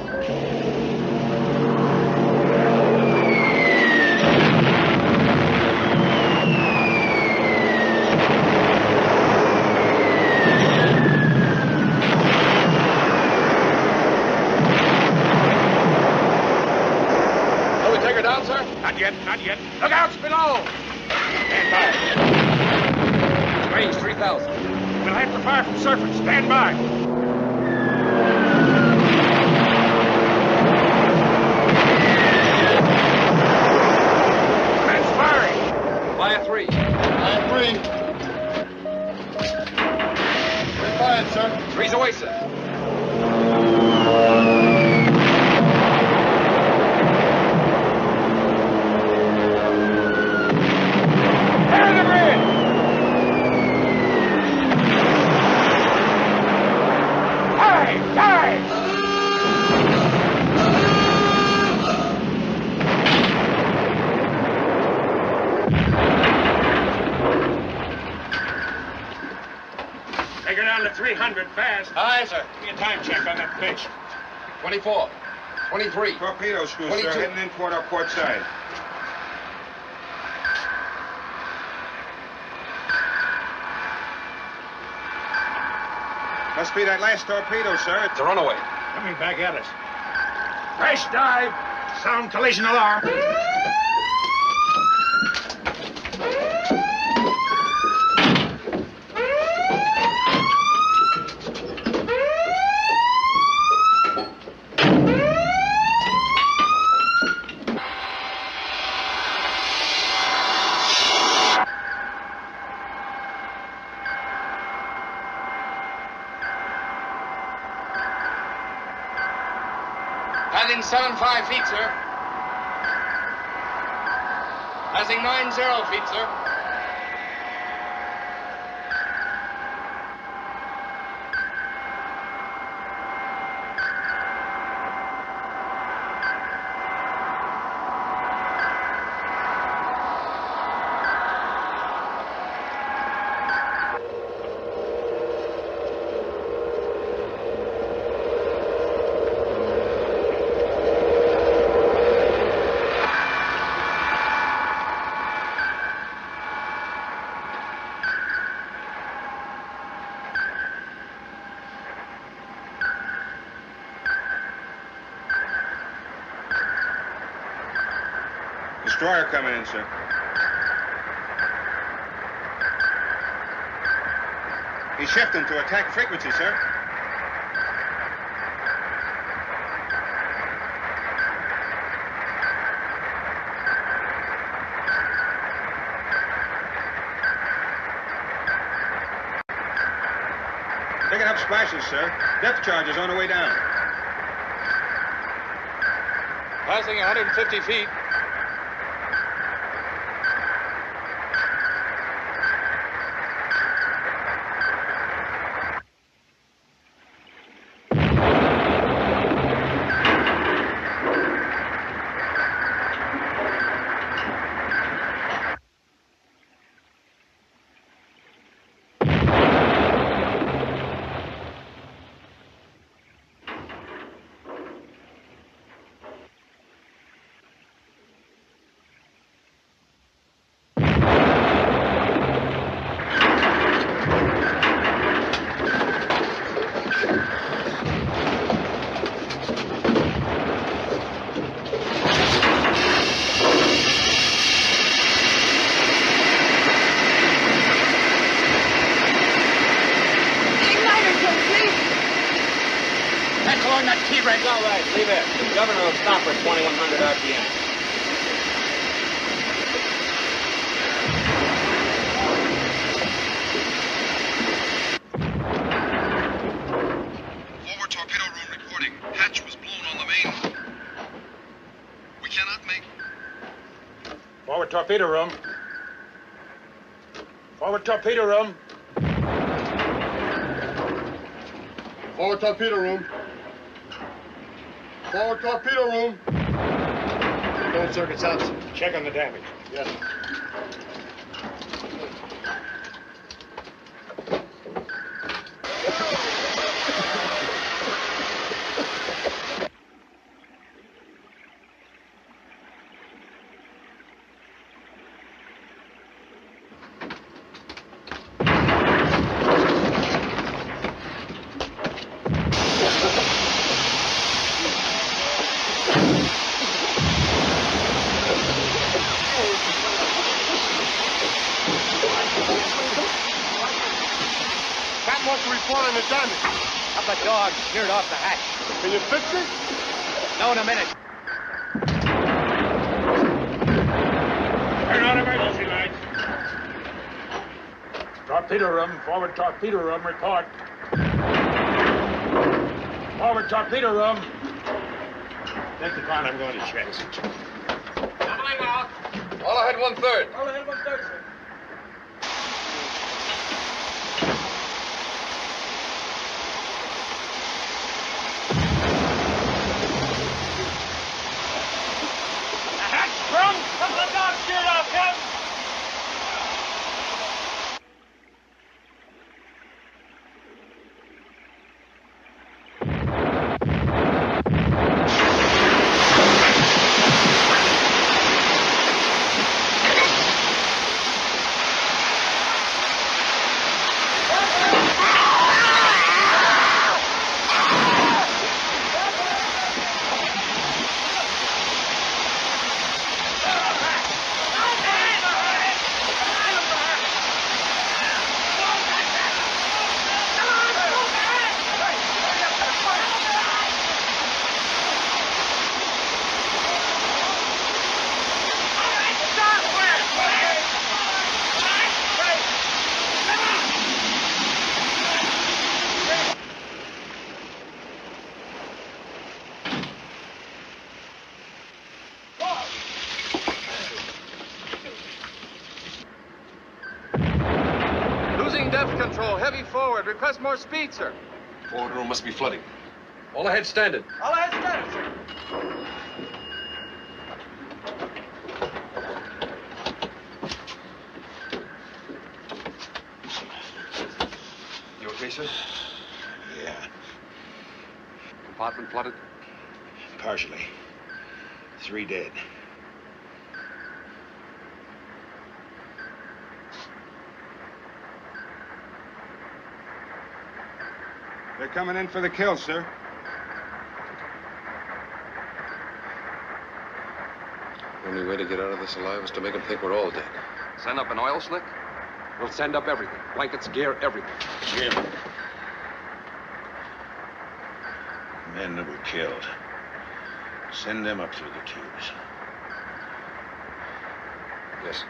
[SPEAKER 10] Shall we take her down, sir? Not yet, not yet. Lookouts below! Stand by.
[SPEAKER 2] Range 3,000.
[SPEAKER 10] We'll have to fire from surface. Stand by. Man's firing.
[SPEAKER 2] Fire 3.
[SPEAKER 14] Fire 3. We're fired, sir.
[SPEAKER 2] 3's away, sir.
[SPEAKER 10] There the bridge! Dive! Take her down to 300 fast.
[SPEAKER 15] Aye, sir.
[SPEAKER 10] Give me a time check on that pitch.
[SPEAKER 2] 24. 23.
[SPEAKER 4] Torpedo screw,
[SPEAKER 2] 22.
[SPEAKER 4] sir, heading in toward our port side. Must be that last torpedo, sir.
[SPEAKER 2] It's a runaway.
[SPEAKER 10] Coming back at us. Crash dive. Sound collision alarm.
[SPEAKER 6] Passing 75 feet, sir. Passing 90 feet, sir.
[SPEAKER 4] Destroyer coming in, sir. He's shifting to attack frequency, sir. Picking up splashes, sir. Depth charges on the way down.
[SPEAKER 6] Passing 150 feet. lowering that key ring.
[SPEAKER 11] All right, leave it. The governor will stop her at 2100 RPM.
[SPEAKER 2] Forward torpedo room reporting. Hatch was blown on the main. We cannot make...
[SPEAKER 1] Forward torpedo room. Forward torpedo room.
[SPEAKER 14] Forward torpedo room. Forward torpedo room. Control circuits out.
[SPEAKER 1] Check on the damage.
[SPEAKER 14] Yes. The damage.
[SPEAKER 19] Up a dog sheared off the hatch.
[SPEAKER 14] Can you fix it?
[SPEAKER 19] No, in a minute.
[SPEAKER 1] Turn on emergency lights. Torpedo room, forward torpedo room, report. Forward torpedo room. Take the con, I'm going to check.
[SPEAKER 11] Doubling out.
[SPEAKER 2] All ahead 1/3.
[SPEAKER 11] All ahead 1/3, sir.
[SPEAKER 2] Depth control, heavy forward. Request more speed, sir.
[SPEAKER 13] Forward room must be flooding. All ahead standard.
[SPEAKER 11] All ahead standard, sir.
[SPEAKER 2] You okay, sir?
[SPEAKER 1] Yeah,
[SPEAKER 2] Compartment flooded?
[SPEAKER 1] partially. 3 dead.
[SPEAKER 4] They're coming in for the kill, sir.
[SPEAKER 13] Only way to get out of this alive is to make them think we're all dead.
[SPEAKER 2] Send up an oil slick?
[SPEAKER 20] We'll send up everything. Blankets, gear, everything.
[SPEAKER 1] Jim. Men that were killed. Send them up through the tubes.
[SPEAKER 13] Yes.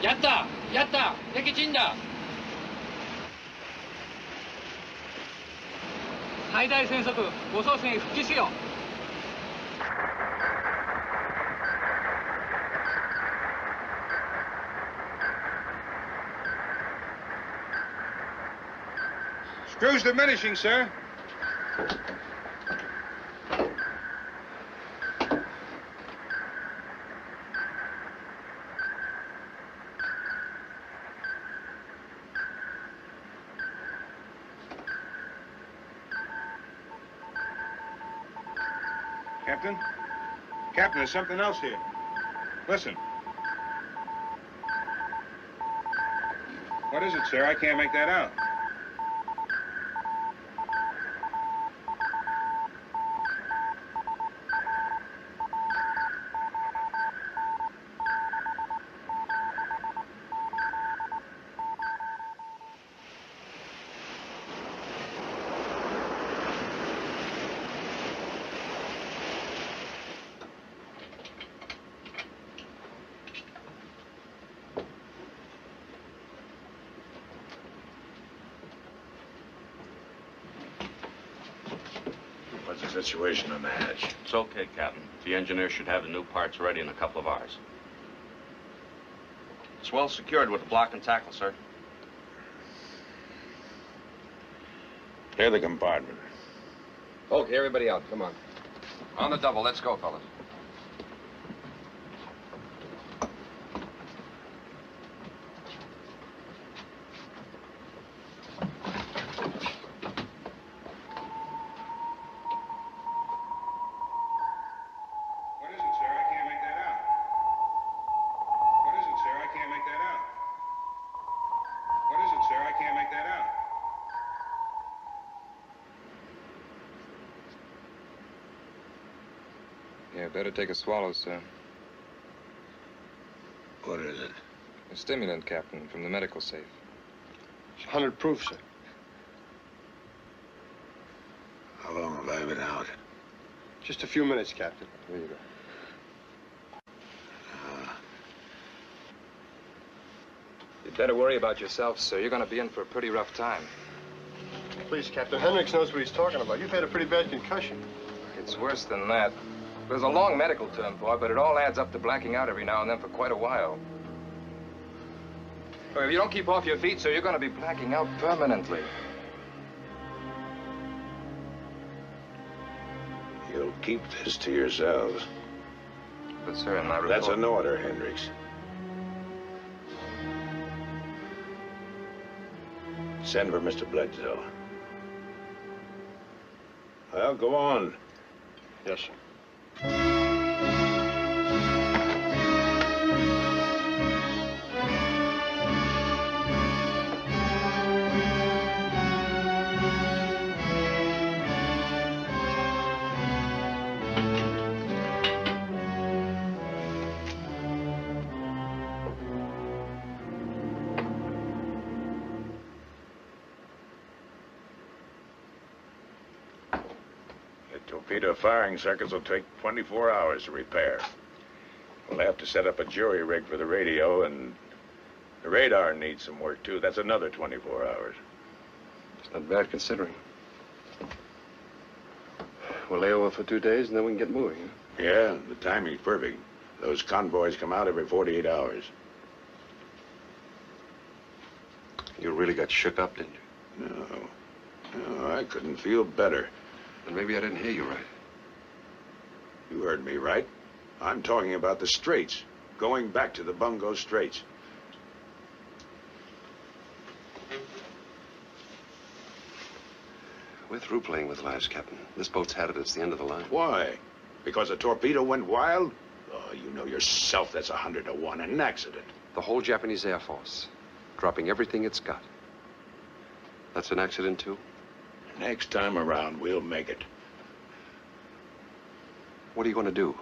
[SPEAKER 6] やったやった敵陣だ最大戦速護送船復帰しよう
[SPEAKER 4] Screws diminishing, sir. Captain? Captain, there's something else here. Listen. What is it, sir? I can't make that out.
[SPEAKER 10] What's the situation on the hatch?
[SPEAKER 21] It's okay, Captain. The engineer should have the new parts ready in a couple of hours. It's well secured with the block and tackle, sir.
[SPEAKER 10] Clear the compartment.
[SPEAKER 2] Okay, everybody out. Come on.
[SPEAKER 3] On the double. Let's go, fellas.
[SPEAKER 4] What is it, sir? I can't make that out. What is it, sir? I can't make that out. What is it, sir? I can't make that out.
[SPEAKER 22] Yeah, better take a swallow, sir.
[SPEAKER 10] What is it?
[SPEAKER 22] A stimulant, Captain, from the medical safe.
[SPEAKER 14] It's 100 proof, sir.
[SPEAKER 10] How long have I been out?
[SPEAKER 14] Just a few minutes, Captain.
[SPEAKER 22] Here you go. You'd better worry about yourself, sir. You're going to be in for a pretty rough time.
[SPEAKER 14] Please, Captain. Hendricks knows what he's talking about. You've had a pretty bad concussion.
[SPEAKER 22] It's worse than that. There's a long medical term for it, but it all adds up to blacking out every now and then for quite a while. Well, if you don't keep off your feet, sir, you're going to be blacking out permanently.
[SPEAKER 10] You'll keep this to yourselves.
[SPEAKER 22] But, sir, in my report...
[SPEAKER 10] That's an order, Hendricks. Send for Mr. Bledsoe. Well, go on.
[SPEAKER 14] Yes, sir.
[SPEAKER 10] Torpedo firing circuits will take 24 hours to repair. We'll have to set up a jury rig for the radio, and the radar needs some work, too. That's another 24 hours.
[SPEAKER 2] It's not bad considering. We'll lay over for 2 days, and then we can get moving. Huh?
[SPEAKER 10] Yeah, the timing's perfect. Those convoys come out every 48 hours.
[SPEAKER 2] You really got shook up, didn't you?
[SPEAKER 10] No, I couldn't feel better.
[SPEAKER 2] Then maybe I didn't hear you right.
[SPEAKER 10] You heard me right. I'm talking about the Straits, going back to the Bungo Straits.
[SPEAKER 2] We're through playing with lives, Captain. This boat's had it. It's the end of the line.
[SPEAKER 10] Why? Because a torpedo went wild? Oh, you know yourself that's 100 to 1, an accident.
[SPEAKER 2] The whole Japanese Air Force, dropping everything it's got. That's an accident, too?
[SPEAKER 10] Next time around, we'll make it.
[SPEAKER 2] What are you going to do?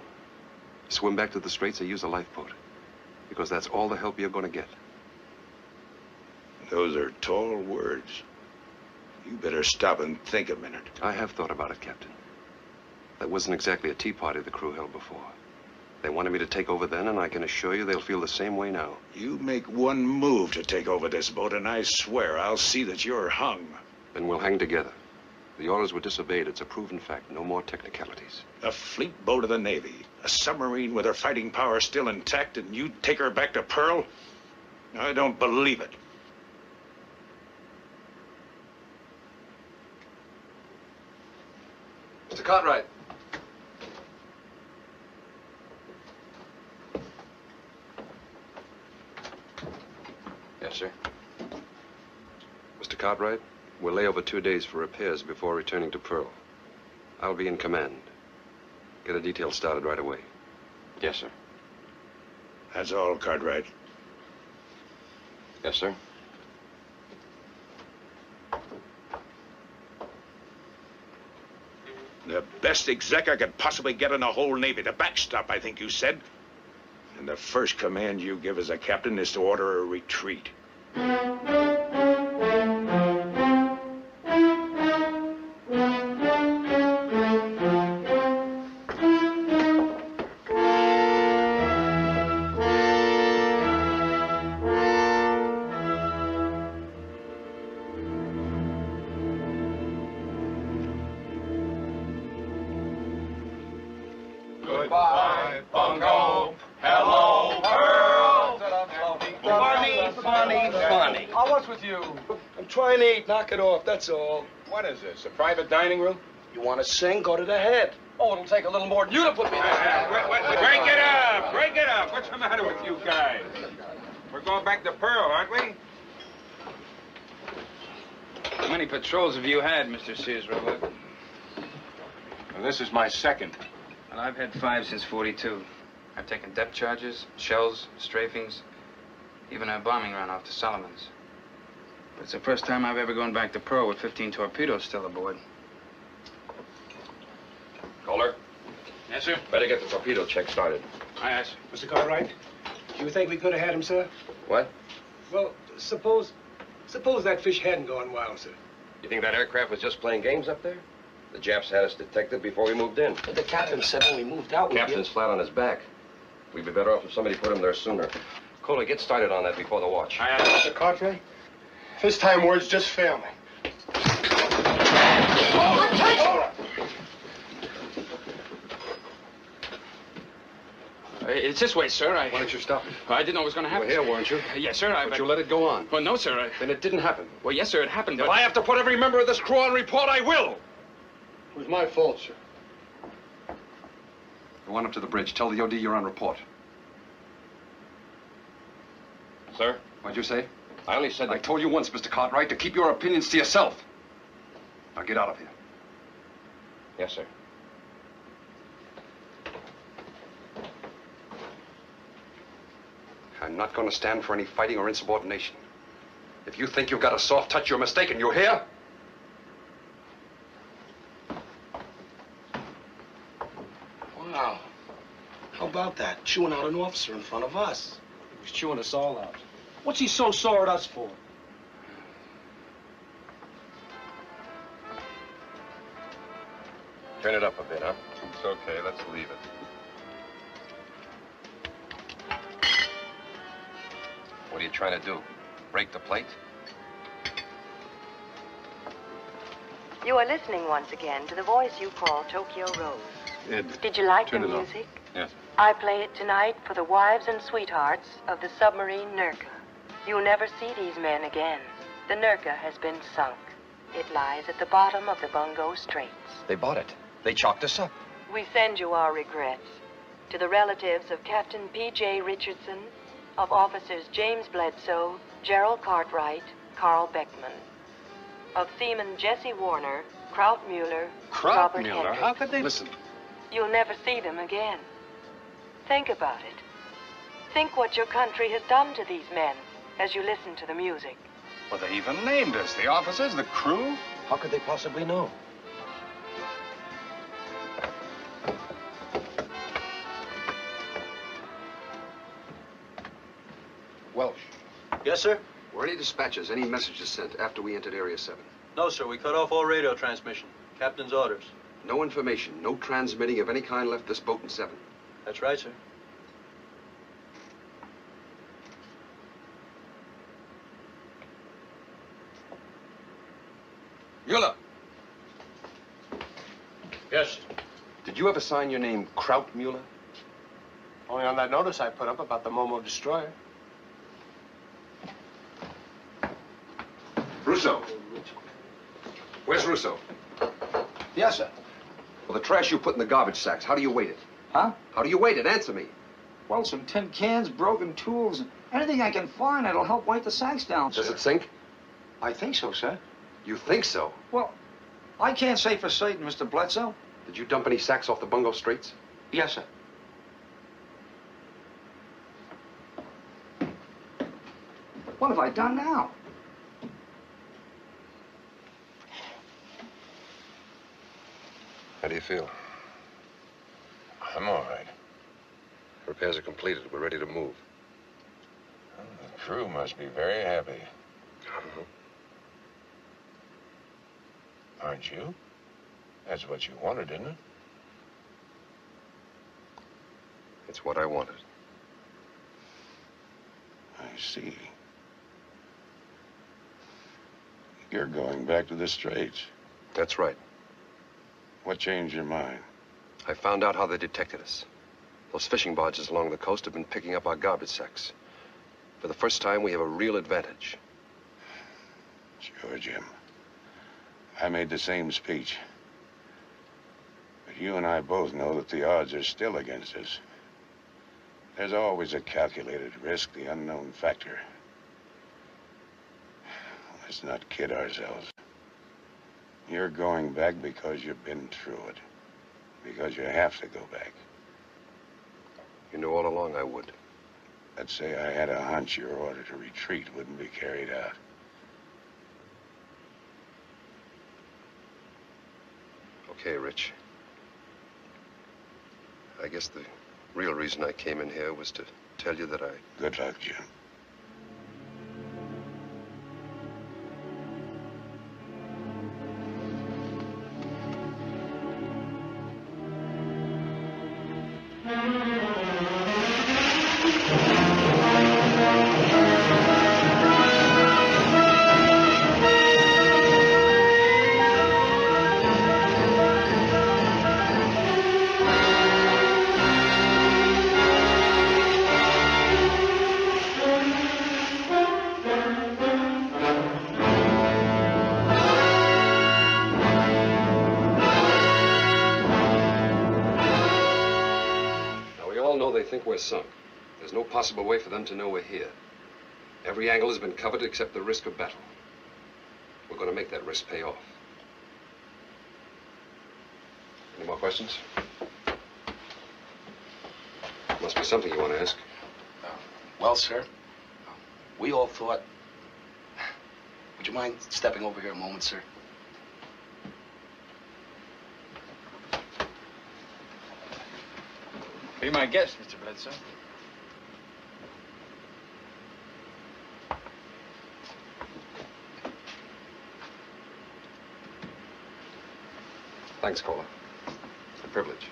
[SPEAKER 2] Swim back to the Straits or use a lifeboat? Because that's all the help you're going to get.
[SPEAKER 10] Those are tall words. You better stop and think a minute.
[SPEAKER 2] I have thought about it, Captain. That wasn't exactly a tea party the crew held before. They wanted me to take over then, and I can assure you they'll feel the same way now.
[SPEAKER 8] You make one move to take over this boat, and I swear I'll see that you're hung.
[SPEAKER 2] Then we'll hang together. The orders were disobeyed. It's a proven fact. No more technicalities.
[SPEAKER 8] A fleet boat of the Navy, a submarine with her fighting power still intact, and you take her back to Pearl? I don't believe it.
[SPEAKER 2] Mr. Cartwright.
[SPEAKER 3] Yes, sir.
[SPEAKER 2] Mr. Cartwright, we'll lay over 2 days for repairs before returning to Pearl. I'll be in command. Get a detail started right away.
[SPEAKER 3] Yes, sir.
[SPEAKER 8] That's all, Cartwright.
[SPEAKER 3] Yes, sir.
[SPEAKER 8] The best exec I could possibly get in the whole Navy. The backstop, I think you said. And the first command you give as a captain is to order a retreat.
[SPEAKER 11] Goodbye, Bungo. Hello, Pearl. Funny.
[SPEAKER 22] Oh, what's with you?
[SPEAKER 11] I'm trying to eat. Knock it off, that's all.
[SPEAKER 22] What is this, a private dining room?
[SPEAKER 11] You want to sing? Go to the head.
[SPEAKER 22] Oh, it'll take a little more than you to put me down.
[SPEAKER 4] Break it up! Break it up! What's the matter with you guys? We're going back to Pearl, aren't we?
[SPEAKER 6] How many patrols have you had, Mr. Sears Roebuck?
[SPEAKER 4] Well, this is my second.
[SPEAKER 6] Well, I've had 5 since 42. I've taken depth charges, shells, strafings, even a bombing run off to Solomon's. But it's the first time I've ever gone back to Pearl with 15 torpedoes still aboard.
[SPEAKER 3] Kohler?
[SPEAKER 6] Yes, sir?
[SPEAKER 3] Better get the torpedo check started.
[SPEAKER 6] Aye, aye, sir.
[SPEAKER 18] Mr. Cartwright, do you think we could have had him, sir?
[SPEAKER 3] What?
[SPEAKER 18] Well, suppose that fish hadn't gone wild, sir.
[SPEAKER 3] You think that aircraft was just playing games up there? The Japs had us detected before we moved in.
[SPEAKER 11] But the captain said when we moved out,
[SPEAKER 3] Captain's flat on his back. We'd be better off if somebody put him there sooner. Kohler, get started on that before the watch.
[SPEAKER 14] Aye, aye. Mr. Cartwright, this time words just fail me.
[SPEAKER 6] It's this way, sir.
[SPEAKER 2] Why don't you stop it?
[SPEAKER 6] I didn't know it was going to happen.
[SPEAKER 2] You were here, weren't you?
[SPEAKER 6] Yes, sir.
[SPEAKER 2] But you let it go on.
[SPEAKER 6] Well, no, sir.
[SPEAKER 2] Then it didn't happen.
[SPEAKER 6] Well, yes, sir, it happened.
[SPEAKER 2] If I have to put every member of this crew on report, I will.
[SPEAKER 14] It was my fault, sir.
[SPEAKER 2] Go on up to the bridge. Tell the OD you're on report.
[SPEAKER 3] Sir?
[SPEAKER 2] What'd you say?
[SPEAKER 3] I only said that...
[SPEAKER 2] I told you once, Mr. Cartwright, to keep your opinions to yourself. Now get out of here.
[SPEAKER 3] Yes, sir.
[SPEAKER 2] I'm not going to stand for any fighting or insubordination. If you think you've got a soft touch, you're mistaken. You hear?
[SPEAKER 11] Wow. How about that? Chewing out an officer in front of us.
[SPEAKER 18] He was chewing us all out. What's he so sore at us for?
[SPEAKER 3] Turn it up a bit, huh?
[SPEAKER 21] It's okay. Let's leave it.
[SPEAKER 3] What are you trying to do? Break the plate?
[SPEAKER 16] You are listening once again to the voice you call Tokyo Rose.
[SPEAKER 2] Ed,
[SPEAKER 16] Did you like the
[SPEAKER 2] turn it off.
[SPEAKER 16] music?
[SPEAKER 21] Yes.
[SPEAKER 16] I play it tonight for the wives and sweethearts of the submarine Nurka. You'll never see these men again. The Nurka has been sunk. It lies at the bottom of the Bungo Straits.
[SPEAKER 3] They bought it. They chalked us up.
[SPEAKER 16] We send you our regrets to the relatives of Captain P.J. Richardson, of officers James Bledsoe, Gerald Cartwright, Carl Beckman, of seamen Jesse Warner, Kraut Mueller, Robert Hendricks.
[SPEAKER 2] How could they... Listen.
[SPEAKER 16] You'll never see them again. Think about it. Think what your country has done to these men as you listen to the music.
[SPEAKER 21] Well, they even named us. The officers, the crew.
[SPEAKER 3] How could they possibly know?
[SPEAKER 2] Welsh.
[SPEAKER 23] Yes, sir?
[SPEAKER 2] Were any dispatches, any messages sent after we entered Area 7?
[SPEAKER 23] No, sir. We cut off all radio transmission. Captain's orders.
[SPEAKER 2] No information, no transmitting of any kind left this boat in 7.
[SPEAKER 23] That's right, sir.
[SPEAKER 1] Yes.
[SPEAKER 20] Did you ever sign your name Krautmuller?
[SPEAKER 14] Only on that notice I put up about the Momo destroyer.
[SPEAKER 2] Russo. Where's Russo?
[SPEAKER 13] Yes, sir.
[SPEAKER 2] Well, the trash you put in the garbage sacks, how do you weight it?
[SPEAKER 5] Huh?
[SPEAKER 2] How do you weight it? Answer me.
[SPEAKER 5] Well, some tin cans, broken tools, anything I can find that'll help weight the sacks down, sir.
[SPEAKER 2] Does it sink?
[SPEAKER 5] I think so, sir.
[SPEAKER 2] You think so?
[SPEAKER 5] Well, I can't say for certain, Mr. Bledsoe.
[SPEAKER 2] Did you dump any sacks off the Bungo Straits?
[SPEAKER 5] Yes, sir. What have I done now?
[SPEAKER 2] How do you feel?
[SPEAKER 7] I'm all right.
[SPEAKER 2] Repairs are completed. We're ready to move.
[SPEAKER 7] Well, the crew must be very happy. Aren't you? That's what you wanted, isn't it?
[SPEAKER 2] It's what I wanted.
[SPEAKER 7] I see. You're going back to the Straits.
[SPEAKER 2] That's right.
[SPEAKER 7] What changed your mind?
[SPEAKER 2] I found out how they detected us. Those fishing barges along the coast have been picking up our garbage sacks. For the first time, we have a real advantage.
[SPEAKER 7] Sure, Jim. I made the same speech. But you and I both know that the odds are still against us. There's always a calculated risk, the unknown factor. Let's not kid ourselves. You're going back because you've been through it. Because you have to go back.
[SPEAKER 2] You knew all along I would.
[SPEAKER 7] Let's say I had a hunch your order to retreat wouldn't be carried out.
[SPEAKER 2] Okay, Rich. I guess the real reason I came in here was to tell you that I...
[SPEAKER 7] Good luck, Jim.
[SPEAKER 2] We're sunk. There's no possible way for them to know we're here. Every angle has been covered except the risk of battle. We're going to make that risk pay off. Any more questions? Must be something you want to ask.
[SPEAKER 11] Well, sir, we all thought... Would you mind stepping over here a moment, sir?
[SPEAKER 6] Be my guest, Mr. Bledsoe.
[SPEAKER 2] Thanks, Cola. It's a privilege.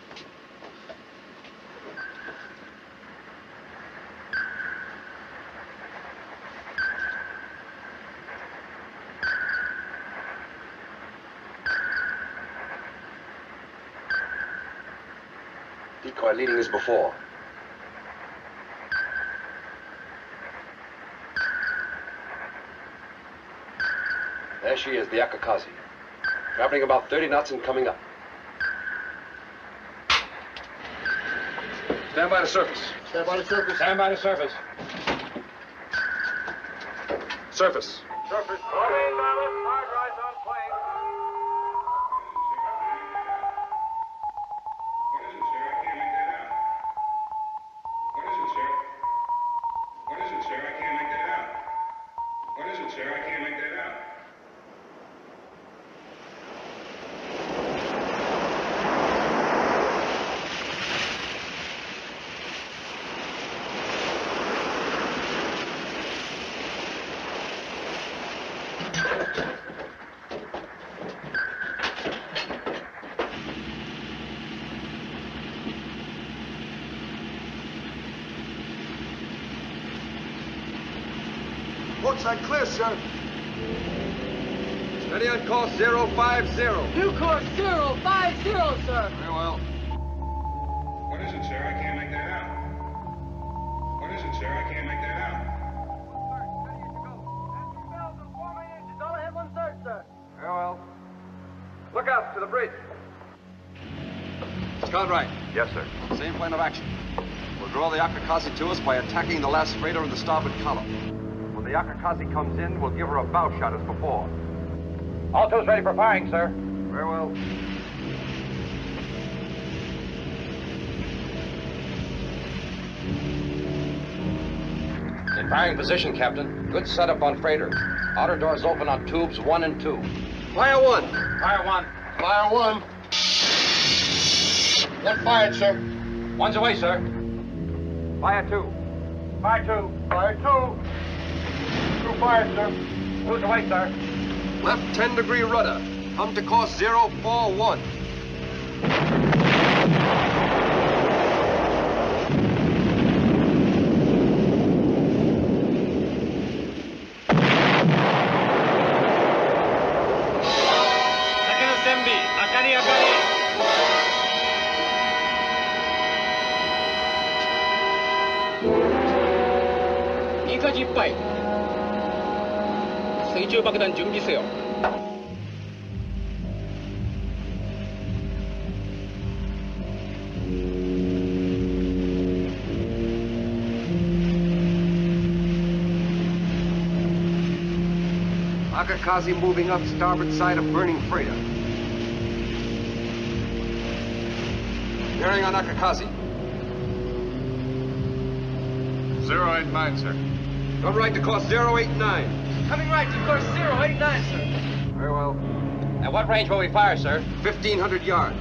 [SPEAKER 11] Decoy leading is before.
[SPEAKER 2] There she is, the Akakazi. Traveling about 30 knots and coming up. Stand by the surface.
[SPEAKER 14] Stand by the surface.
[SPEAKER 6] Stand by the surface.
[SPEAKER 2] Surface.
[SPEAKER 10] Surface. All main ballast, hard rise on plane.
[SPEAKER 4] What is it, sir? I can't make that out. What is it, sir? I can't make that out. What is it, sir? I can't make that out.
[SPEAKER 13] Looks like clear, sir.
[SPEAKER 2] Steady on course 050.
[SPEAKER 12] New course 050, sir.
[SPEAKER 2] bridge. Cartwright.
[SPEAKER 10] Yes, sir.
[SPEAKER 2] Same plan of action. We'll draw the Akakazi to us by attacking the last freighter in the starboard column.
[SPEAKER 10] When the Akakazi comes in, we'll give her a bow shot as before.
[SPEAKER 18] All two's ready for firing, sir.
[SPEAKER 2] Very well.
[SPEAKER 18] In firing position, Captain. Good setup on freighter. Outer doors open on tubes 1 and 2.
[SPEAKER 2] Fire 1.
[SPEAKER 18] Fire 1.
[SPEAKER 14] Fire 1. One fired, sir.
[SPEAKER 18] One's away, sir.
[SPEAKER 10] Fire 2.
[SPEAKER 18] Fire 2.
[SPEAKER 14] Fire 2. 2 fired, sir.
[SPEAKER 18] Two's away, sir.
[SPEAKER 2] Left 10-degree rudder. Come to course 041.
[SPEAKER 9] 이까지 세주爆弾 준비세요.
[SPEAKER 2] Akakazi moving up starboard side of burning freighter. Bearing on Akakazi.
[SPEAKER 4] 089, sir.
[SPEAKER 2] Come right to course 089.
[SPEAKER 11] Coming right to course 089, sir.
[SPEAKER 2] Very well.
[SPEAKER 18] At what range will we fire, sir?
[SPEAKER 2] 1,500 yards.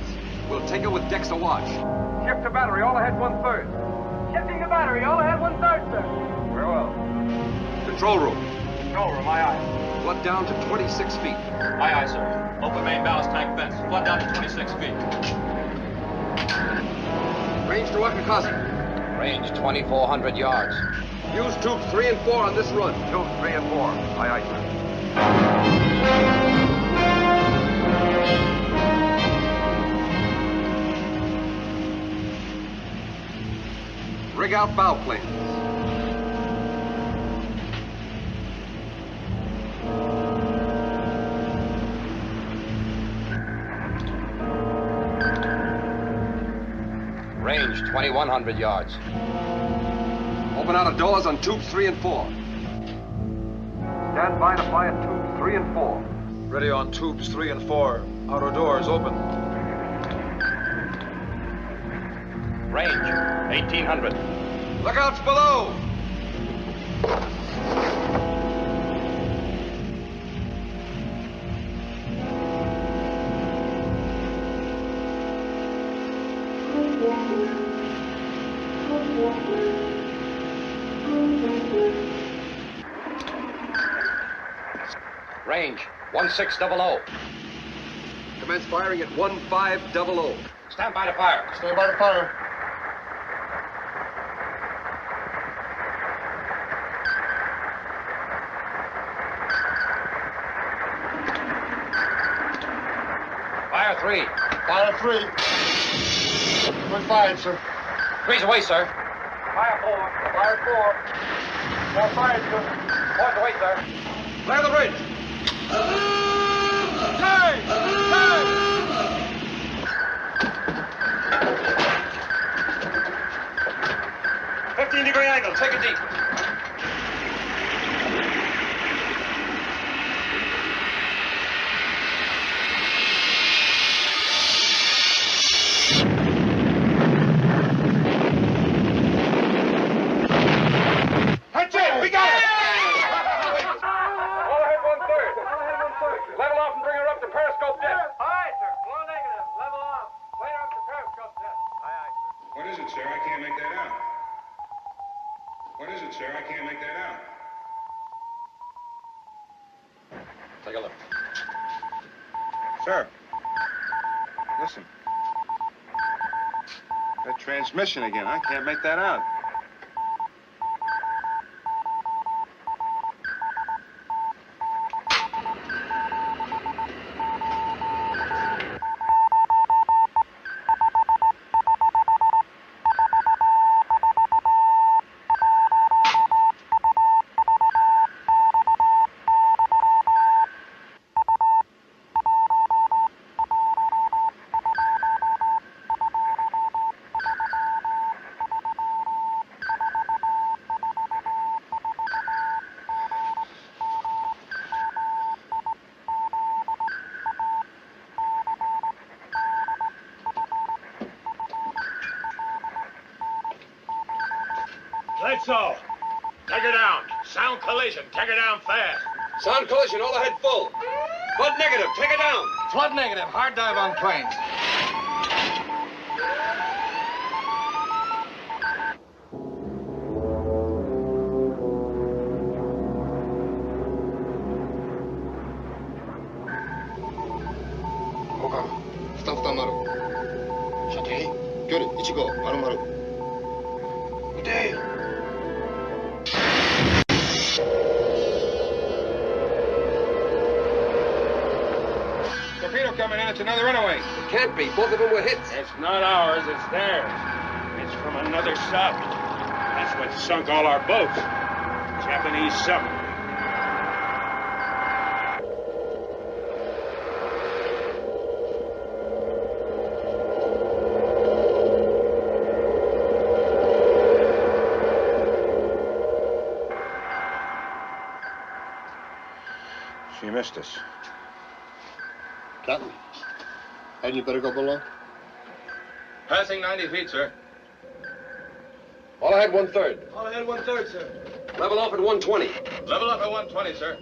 [SPEAKER 2] We'll take it with decks awash.
[SPEAKER 10] Shift to battery, all ahead 1/3.
[SPEAKER 11] Shifting the battery, all ahead 1/3, sir.
[SPEAKER 10] Very well.
[SPEAKER 2] Control room.
[SPEAKER 18] Control room, aye, aye.
[SPEAKER 2] Flood down to 26 feet.
[SPEAKER 9] Aye, aye, sir. Open main ballast tank vents. Flood down to 26 feet.
[SPEAKER 2] Range to Akakazi.
[SPEAKER 18] Range 2,400 yards.
[SPEAKER 2] Use tubes 3 and 4 on this run.
[SPEAKER 10] Tubes 3 and 4. Aye, aye, sir.
[SPEAKER 2] Rig out bow planes.
[SPEAKER 18] Range 2,100 yards.
[SPEAKER 2] Open outer doors on tubes 3 and 4.
[SPEAKER 10] Stand by to fire tubes 3 and 4.
[SPEAKER 12] Ready on tubes 3 and 4. Outer doors open.
[SPEAKER 18] Range 1,800.
[SPEAKER 2] Lookouts below!
[SPEAKER 18] Range 1,600.
[SPEAKER 2] Commence firing at 1,500.
[SPEAKER 18] Stand by to fire.
[SPEAKER 14] Stand by to fire.
[SPEAKER 18] Fire 3.
[SPEAKER 14] Fire 3. 1 fired, sir.
[SPEAKER 18] 3's away, sir.
[SPEAKER 11] Fire 4.
[SPEAKER 14] Fire 4. 4 fired, sir.
[SPEAKER 18] 4's away, sir.
[SPEAKER 2] Clear the bridge.
[SPEAKER 14] Time! Time!
[SPEAKER 18] 15-degree angle. Take it deep.
[SPEAKER 14] That's it! We got it!
[SPEAKER 10] All ahead 1/3. Level off and bring her up to periscope depth.
[SPEAKER 11] All right, sir. More negative. Level off. Later up to periscope depth. Aye, aye, sir.
[SPEAKER 4] What is it, sir? I can't make that out. What is it, sir? I can't make that out.
[SPEAKER 18] Take a look.
[SPEAKER 14] Sir. Listen. That transmission again. I can't make that out.
[SPEAKER 1] Bledsoe, take her down. Sound collision. Take her down fast.
[SPEAKER 2] Sound collision, all ahead full. Flood negative, take it down.
[SPEAKER 22] Flood negative, hard dive on plane.
[SPEAKER 1] Torpedo coming in. It's another runaway.
[SPEAKER 2] It can't be. Both of them were hits.
[SPEAKER 1] It's not ours. It's theirs. It's from another sub. That's what sunk all our boats. Japanese submarine. She missed us.
[SPEAKER 14] Captain, hadn't you better go below?
[SPEAKER 22] Passing 90 feet, sir.
[SPEAKER 2] All ahead 1/3.
[SPEAKER 23] All ahead 1/3, sir.
[SPEAKER 2] Level off at 120.
[SPEAKER 22] Level up at 120, sir.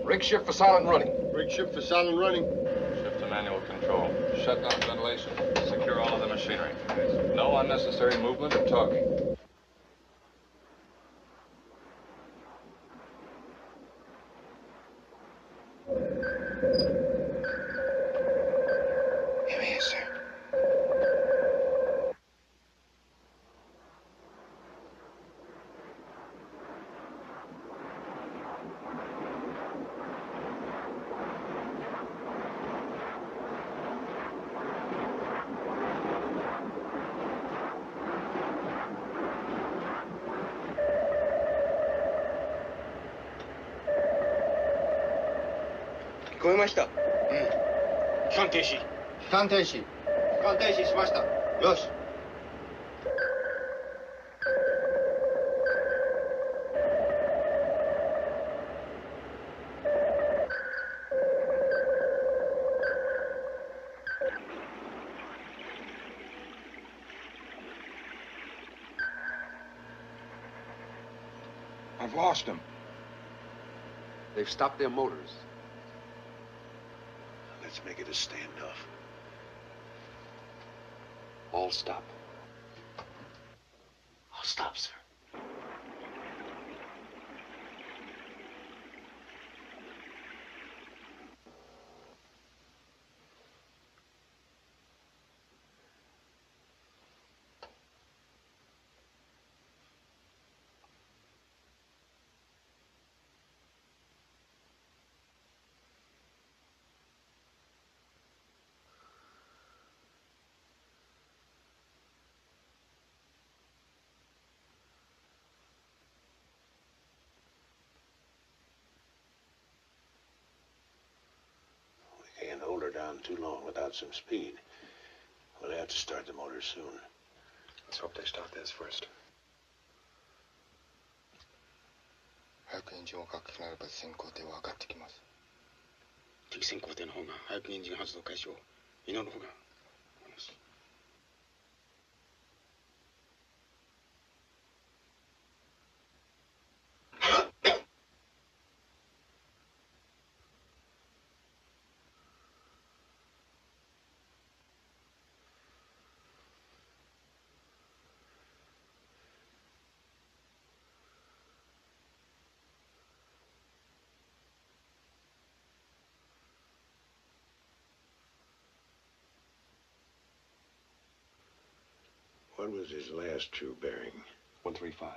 [SPEAKER 2] Rig shift for silent running.
[SPEAKER 14] Rig shift for silent running.
[SPEAKER 22] Shift to manual control. Shut down ventilation. Secure all of the machinery. No unnecessary movement or talking.
[SPEAKER 14] Here he is, sir.
[SPEAKER 1] I've lost them.
[SPEAKER 2] They've stopped their motors.
[SPEAKER 8] Let's make it a standoff.
[SPEAKER 2] All stop.
[SPEAKER 11] I'll stop, sir.
[SPEAKER 8] Can't hold her down too long without some speed. We'll have to start the motor soon.
[SPEAKER 22] Let's hope they start theirs first.
[SPEAKER 14] 早くエンジンをかけなれば先行艇は上がってきます。
[SPEAKER 15] 敵先行艇の方が早くエンジン発動開始を祈る方が。
[SPEAKER 8] What was his last true bearing?
[SPEAKER 2] 135.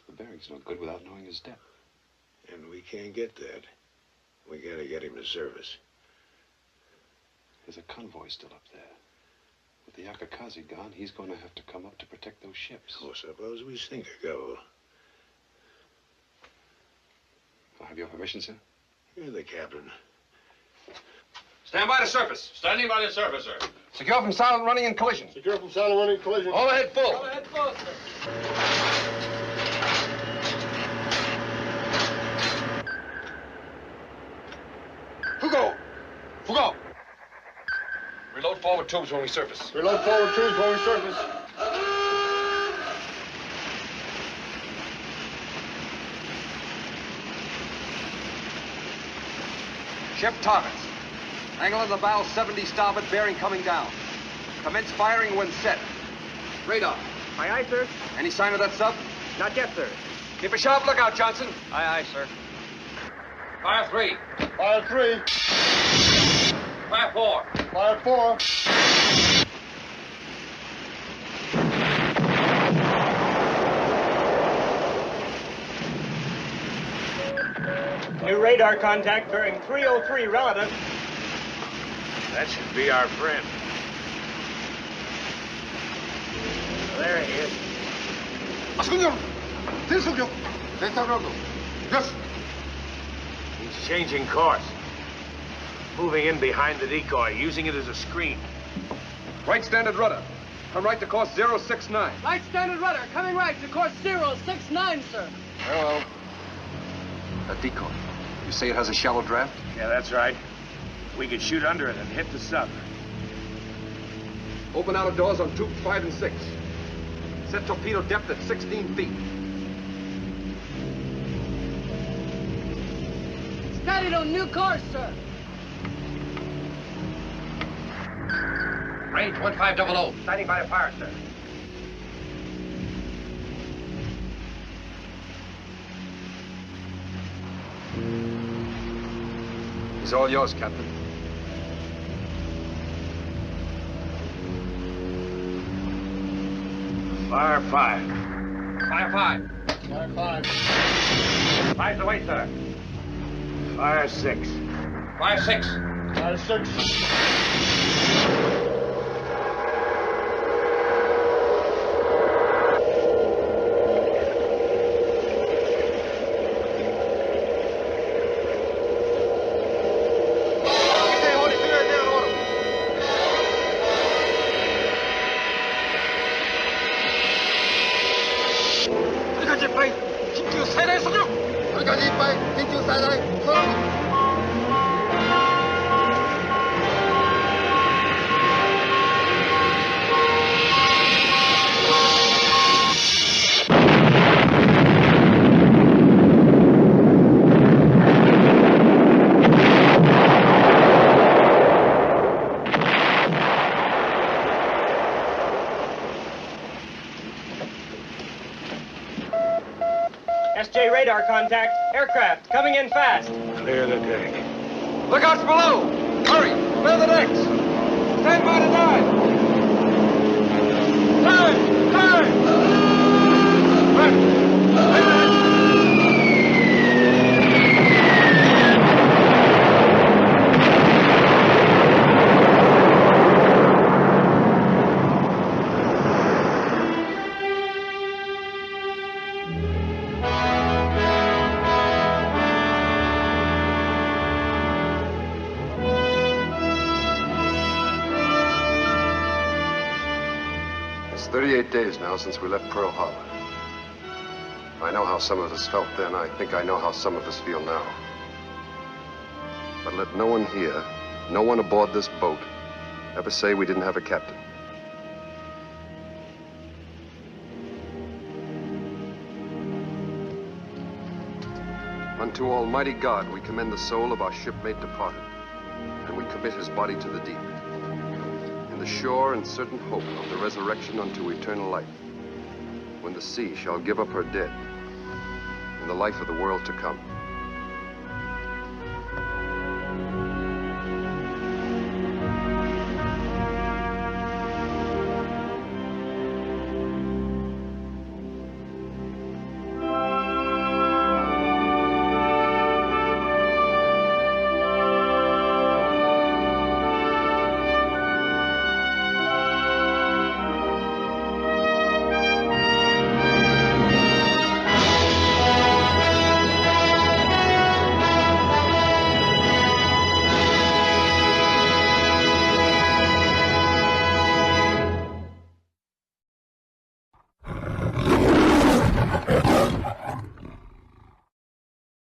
[SPEAKER 2] The bearing's no good without knowing his depth.
[SPEAKER 8] And we can't get that. We gotta get him to service.
[SPEAKER 2] There's a convoy still up there. With the Akakazi gone, he's going to have to come up to protect those ships.
[SPEAKER 8] Oh, suppose we sink a couple.
[SPEAKER 2] I'll have your permission, sir?
[SPEAKER 8] You're the captain.
[SPEAKER 2] Stand by the surface.
[SPEAKER 21] Standing by the surface, sir.
[SPEAKER 2] Secure from silent running and collision.
[SPEAKER 14] Secure from silent running collision.
[SPEAKER 2] All ahead full.
[SPEAKER 23] All ahead full, sir.
[SPEAKER 2] Fugo! Fugo! Reload forward tubes when we surface.
[SPEAKER 14] Reload forward tubes when we surface.
[SPEAKER 2] Ship targets. Angle of the bow 70 starboard, bearing coming down. Commence firing when set. Radar.
[SPEAKER 18] Aye, aye, sir.
[SPEAKER 2] Any sign of that sub?
[SPEAKER 18] Not yet, sir.
[SPEAKER 2] Keep a sharp lookout, Johnson.
[SPEAKER 18] Aye, aye, sir.
[SPEAKER 3] Fire 3.
[SPEAKER 14] Fire 3.
[SPEAKER 3] Fire 4.
[SPEAKER 14] Fire 4.
[SPEAKER 18] New radar contact bearing 303 relative.
[SPEAKER 8] That should be our friend.
[SPEAKER 18] There he is.
[SPEAKER 14] Yes.
[SPEAKER 8] He's changing course. Moving in behind the decoy, using it as a screen.
[SPEAKER 2] Right standard rudder. Come right to course 069.
[SPEAKER 16] Right standard rudder, coming right to course 069, sir.
[SPEAKER 2] Hello. That decoy. You say it has a shallow draft?
[SPEAKER 8] Yeah, that's right. We could shoot under it and hit the sub.
[SPEAKER 2] Open outer doors on tube 5 and 6. Set torpedo depth at 16 feet.
[SPEAKER 16] Started on new course, sir.
[SPEAKER 3] Range 1500.
[SPEAKER 18] Standing by the fire, sir.
[SPEAKER 2] He's all yours, Captain.
[SPEAKER 8] Fire 5.
[SPEAKER 3] Fire 5.
[SPEAKER 14] Fire 5.
[SPEAKER 18] Five's away, sir.
[SPEAKER 8] Fire 6.
[SPEAKER 3] Fire 6.
[SPEAKER 14] Fire 6.
[SPEAKER 18] SJ radar contact. Aircraft coming in fast.
[SPEAKER 8] Clear the deck.
[SPEAKER 2] Lookouts below! Hurry! Clear the decks! Stand by to dive! Time! Time!
[SPEAKER 17] It's 38 days now since we left Pearl Harbor. I know how some of us felt then. I think I know how some of us feel now. But let no one here, no one aboard this boat, ever say we didn't have a captain. Unto Almighty God we commend the soul of our shipmate departed, and we commit his body to the deep, in the sure and certain hope of the resurrection unto eternal life, when the sea shall give up her dead, in the life of the world to come.